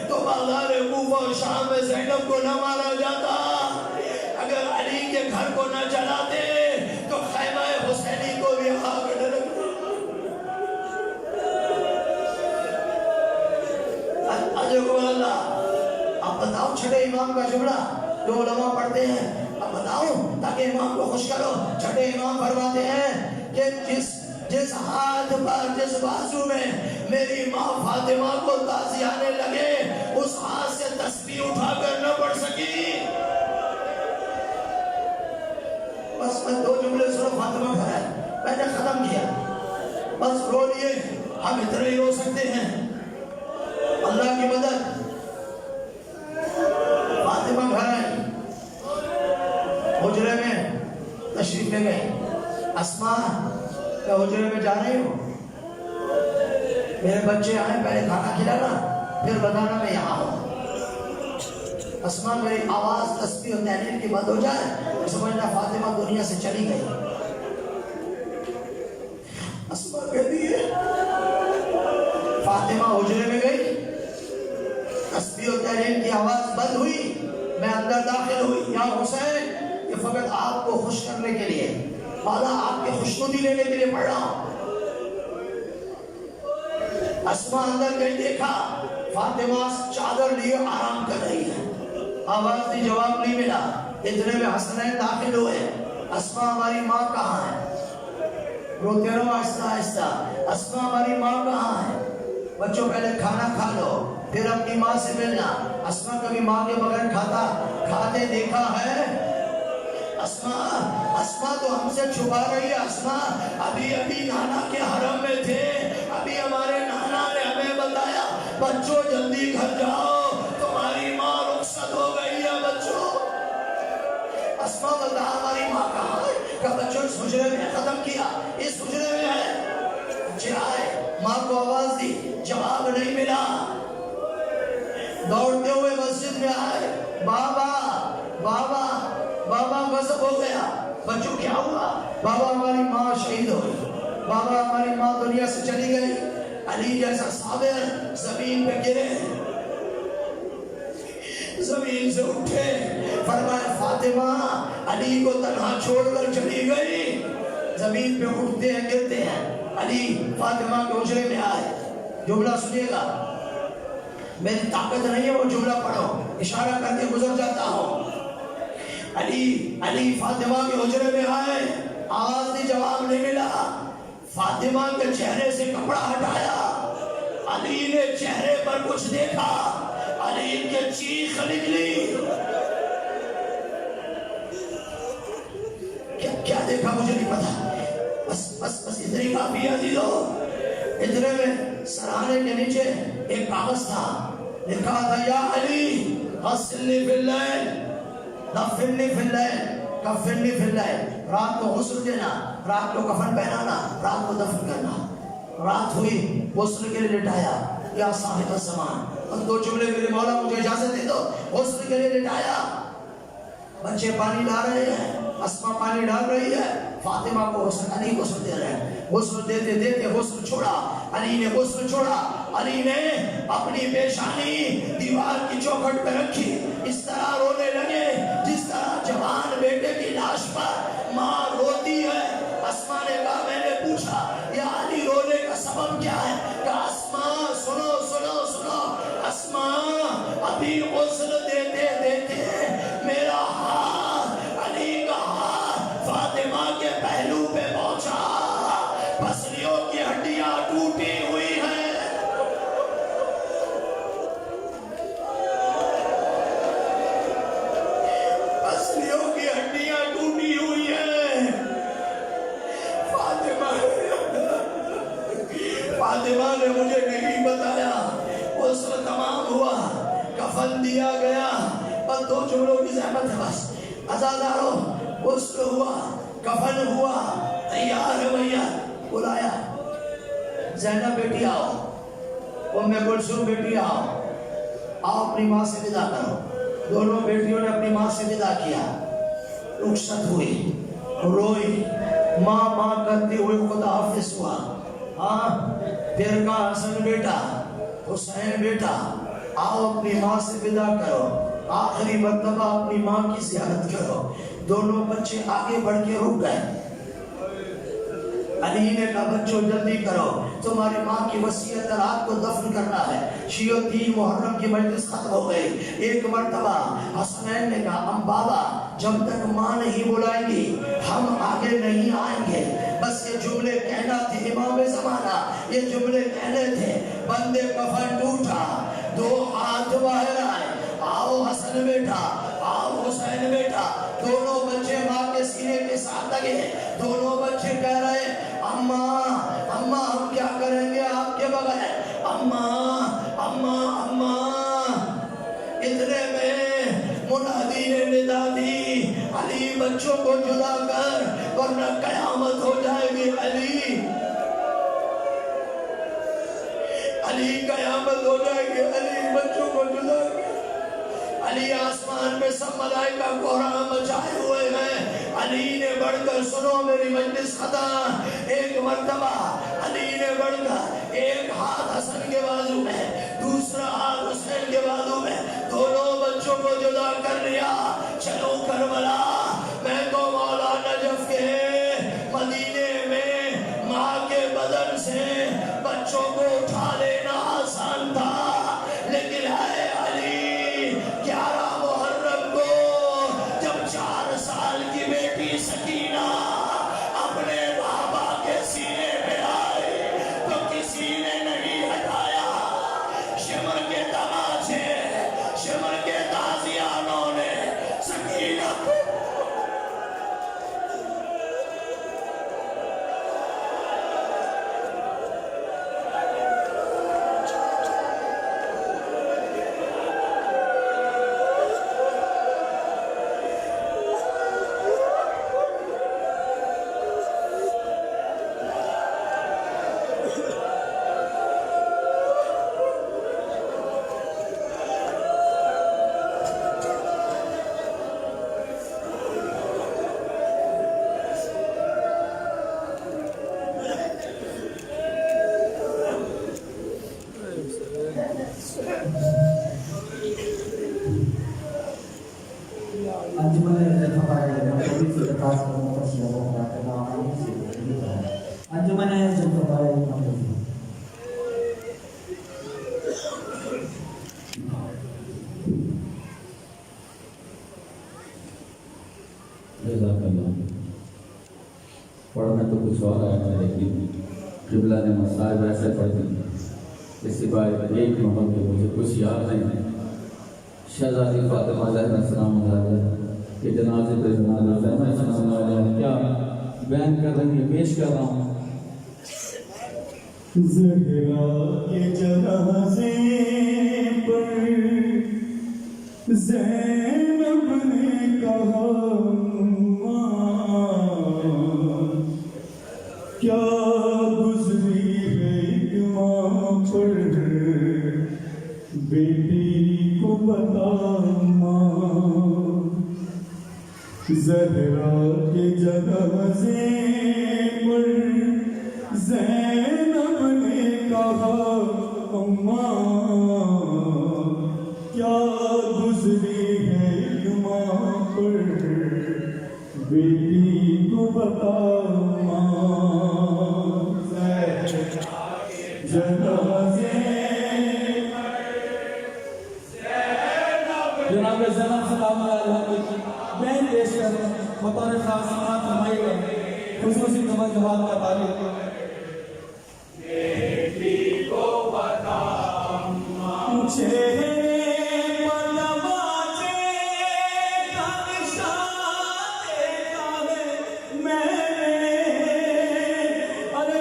تو بازار کوفہ و شام میں زینب کو نہ مارا جاتا، اگر علی کے گھر کو نہ جلاتے تو خیمہ حسینی کو بھی آگ نہ لگتے۔ اللہ آپ بتاؤ چھٹے امام کا جملہ جو علماء پڑھتے ہیں، اب بتاؤ تاکہ امام کو خوش کرو۔ چھٹے امام فرماتے ہیں کہ جس ہاتھ پر جس بازو میں میری ماں فاطمہ کو تازیانے لگے اس ہاتھ سے تسبیح اٹھا کر نہ پڑھ سکی۔ بس میں دو جملے سنو فاطمہ گھر ہے، میں نے ختم کیا، بس رو لیے، ہم اتنے ہی رو سکتے ہیں۔ اللہ کی مدد، فاطمہ گھر آئی، حجرے میں تشریف لے گئے۔ اسماء کیا حجرے میں جا رہی ہو؟ میرے بچے آئے پہلے کھانا کھلانا پھر بتانا میں یہاں ہوں۔ اسماء میری آواز تسبیح و تحلیل کی بند ہو جائے تو سمجھنا فاطمہ دنیا سے چلی گئی۔ اسماء کہتی ہے فاطمہ حجرے میں گئی، تسبیح و تحلیل کی آواز بند ہوئی، میں اندر داخل ہوئی، یا حسین یہ فقط آپ کو خوش کرنے کے لیے، مولا آپ کی خوشنودی لینے کے لیے پڑھ رہا ہوں۔ اسماء اندر گئی، دیکھا فاطمہ چادر لیے آرام کر رہی ہے، آواز دی جواب نہیں ملا۔ اتنے میں حسنین داخل ہوئے، اسماء ہماری ماں کہاں ہے؟ روتے رہو آہستہ آہستہ، اسماء ہماری ماں کہاں ہے؟ بچوں پہلے کھانا کھا لو پھر اپنی ماں سے ملنا۔ اسماء کبھی ماں کے بغیر کھاتے دیکھا ہے؟ اسماء تو ہم سے چھپا رہی ہے۔ اسماء ابھی نانا کے حرم میں تھے، ابھی ہمارے نانا نے ہمیں بتایا بچوں جلدی گھر جاؤ تمہاری ماں رخصت ہو گئی ہے بچوں۔ اسماء بتا ہماری ماں کہاں ہے؟ کہ بچوں اس حجرے میں، ختم کیا، اس حجرے میں ہے۔ بچے آئے، ماں کو آواز دی، جواب نہیں ملا، دوڑتے ہوئے مسجد میں آئے، بابا بابا بابا غضب ہو گیا، بچوں کیا ہوا؟ بابا ہماری ماں شہید ہوئی، بابا ہماری ماں دنیا سے چلی گئی۔ علی جیسا صابر زمین پہ گرے، زمین سے اٹھے، فرمایا فاطمہ علی کو تنہا چھوڑ کر چلی گئی۔ زمین پہ اٹھتے ہیں، گرتے ہیں، علی فاطمہ کے حجرے میں آئے۔ جملہ سنیے گا، میری طاقت نہیں ہے وہ جملہ پڑھو، اشارہ کر کے گزر جاتا ہوں۔ علی فاطمہ کے حجرے میں آئے، آواز دی جواب نہیں ملا، فاطمہ کے چہرے سے کپڑا ہٹایا، علی نے چہرے پر کچھ دیکھا، علی کے چیخ نکلی۔ کیا دیکھا مجھے نہیں پتا، بس اتنی کافی ہے عزیزو۔ اتنے میں سرانے کے نیچے ایک کاغذ تھا، لکھا تھا یا علی غسلنی فی اللیل دفننی فی اللیل کفننی فی اللیل، رات کو غسل دینا، رات کو کفن پہنانا، رات کو دفن کرنا۔ رات ہوئی، غسل کے لیے لٹایا، یا صاحب الزمان، اور دو جملے میرے مولا مجھے اجازت دے دو، غسل کے لیے لٹایا، بچے پانی ڈال رہے ہیں، اسماء پانی ڈال رہی ہے، فاطمہ کو غسل، علی غسل دے رہے ہیں، غسل دیتے دیتے غسل چھوڑا، علی نے غسل چھوڑا، علی نے اپنی پیشانی دیوار کی چوکھٹ پہ رکھی، اس طرح رونے لگے جس طرح جوان بیٹے کی لاش پر ماں روتی ہے۔ اسماء نے کہا، میں نے پوچھا یا علی رونے کا سبب کیا ہے؟ کہا اسماء سنو سنو سنو، اسماء ابھی غسل دیتے دیتے میرا ہاتھ، علی کا ہاتھ فاطمہ کے پہلو پہ پہنچا، پسلیوں کی ہڈیاں ٹوٹی ہوئی ہیں۔ پسلیوں کی ہڈیاں ٹوٹی ہوئی ہیں۔ فاطمہ نے مجھے نہیں بتایا، غسل تمام ہوا، کفن دیا گیا، بس دو جملوں کی زحمت ہے بس۔ عزادارو غسل ہوا، کفن ہوا، تیار ہے بھیا، بلایا زینب بیٹی آؤ، ام کلثوم بیٹی آؤ، اپنی ماں سے ودا کرو۔ دونوں بیٹیوں نے اپنی ماں سے ودا کیا، رخصت ہوئی، روئی، ماں ماں کرتے ہوئے خدا حافظ ہوا۔ ہاں پھر کہا حسن بیٹا، حسین بیٹا، آؤ اپنی ماں سے ودا کرو، آخری مرتبہ اپنی ماں کی زیارت کرو۔ دونوں بچے آگے بڑھ کے رک گئے۔ علی نے کہا بچوں جلدی کرو، تمہاری ماں کی وصیت رات کو دفن کرنا ہے۔ شیعہ 3 محرم کی مجلس ختم ہو گئی۔ ایک مرتبہ حسنین نے کہا ام بابا جب تک ماں نہیں بلائیں گی ہم آگے نہیں آئیں گے۔ بس یہ جملے کہنا تھے امام زمانہ، یہ جملے کہنے تھے۔ بندے کفن ٹوٹا، 2 ہاتھ باہر آئے، آؤ حسن بیٹا، آؤ حسین بیٹا۔ دونوں بچے ماں کے سینے کے ساتھ لگے، دونوں بچے کہہ رہے اماں اماں ہم کیا کریں گے آپ کے بغیر، اماں اماں اماں۔ اتنے میں منادی نے ندا دی علی بچوں کو جدا کر ورنہ قیامت ہو جائے گی۔ علی علی قیامت ہو جائے گی، علی بچوں کو جدا کر۔ علی آسمان میں سب ملائکہ قرآن مچائے ہوئے ہیں۔ علی نے بڑھ کر سنو میری مجلس ختم، ایک مرتبہ علی نے بڑھ کر ایک ہاتھ حسن کے بازو میں، دوسرا ہاتھ حسین کے بازو میں، دونوں بچوں کو جدا کر لیا۔ چلو کربلا، میں تو مولا نجف کے مدینے میں ماں کے بدن سے بچوں کو اٹھا لینا آسان تھا، لیکن ہے علی 11 محرم کو جب 4 سال کی بیٹی سکینہ اپنے بابا کے سینے پہ آئی تو کسی نے نہیں ہٹایا۔ شمر کے تماچے، شمر کے تازیانوں نے سکینہ پڑھنا تو کچھ اور آیا ہے، لیکن قبلہ نے مسائل ایسے پڑھ دی اس سوائے ایک محمد کے مجھے کچھ یاد نہیں ہے۔ شہزادی فاطمہ زہرا سلام علیہ کے جنازے پہ جنازہ زینب سلام علیہ کیا بیان کر رہی ہے، پیش کر رہا ہوں۔ زہرا کے جنازے پر زینب نے کہا کیا گزری ہے ایک ماں پر، بیٹی کو بتا ماں۔ زہرا کے جنازے پر زینب نے کہا اماں کیا گزری ہے ایک ماں پر، بیٹی کو بتا ماں۔ جنازے جناب زینب سلام علیہ کی بین پیش کر بطور خاص سماعت فرمائی گئی خصوصی توجہات کا تعلق۔ بیٹی کو بتا چہرے پر نمازے کا نشان دیکھا ہے میں نے، ارے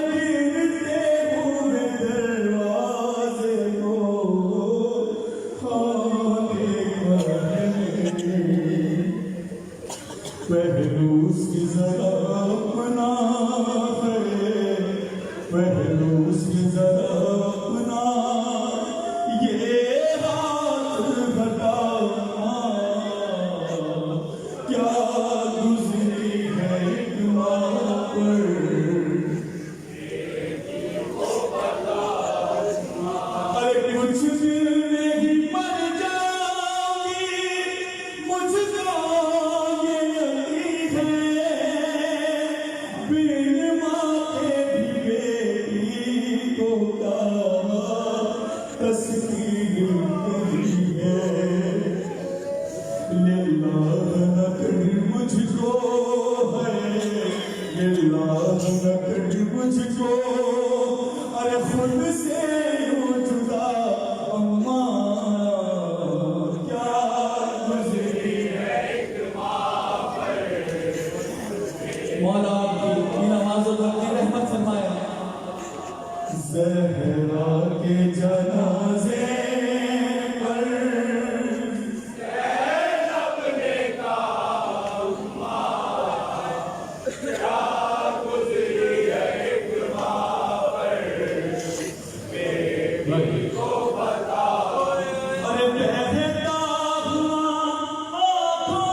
گرتے ہوئے دروازے کو خالی پہلو اس کی ذرا اپنا ہے مجھ کو ہے گلا نہ کر مجھ کو ارے خود سے یوں جدا اماں کیا گزری ہے ایک ماں پر مولا آپ کی نمازوں پر اپنی رحمت فرمائے زہرا کے جنازے پر زینب نے کہا کیا گزری ہے ایک ماں پر میری کو بتا ارے بہتا ہوا آنکھوں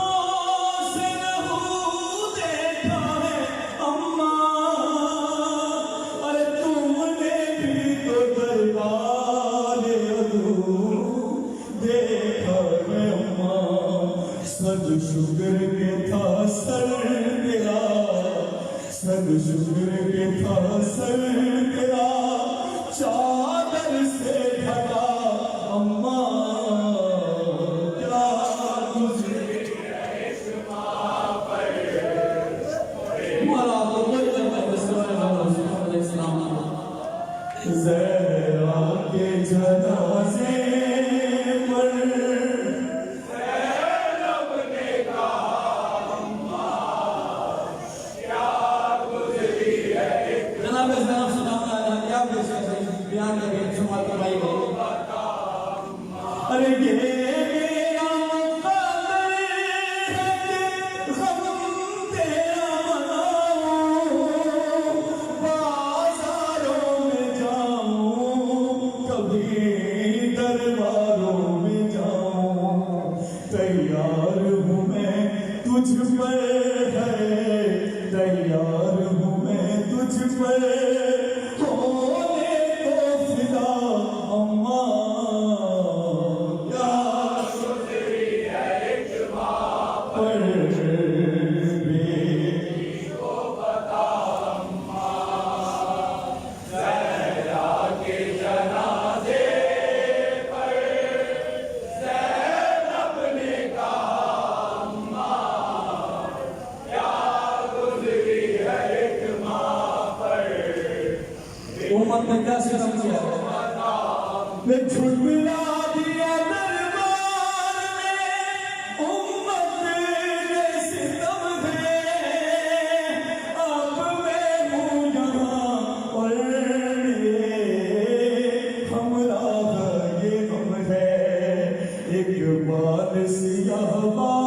سے لہو دیکھا ہے اماں ارے تم نے بھی تو دربار عدو دیکھا ہے اماں سد شکر کے تھا سر تیرا سد شکر کے تھا سر تیرا چادر سے ڈھکا اماں کیا گزری ہے اس ماں پر مولا آپ کو کوئی جمعہ بسرائے علیہ السلام زہرا کے جنازے پر زینب نے کہا کیا گزری ہے ایک جناب اسلام سلام علیہ کیا بیان کریں سماعت کروائی گئی ارے یہ میرا مقدر ہے کہ غم تیرا مناؤں بازاروں میں جاؤں کبھی درباروں میں جاؤں تیار ہوں میں تجھ پر ہے تیار ہوں میں تجھ پر ہونے کو فدا اماں کیا گزری ہے ایک ماں پر بیٹی کو بتا اماں زہرا کے جنازے پر زینب نے کہا اماں کیا گزری ہے ایک ماں پر امت نے کیا ستم کیا میں جھٹلا دیا دربار میں امت نے ستم ہے اب میں ہوں یہاں اور ہمراہ یہ غم ہے ایک بال سیاہ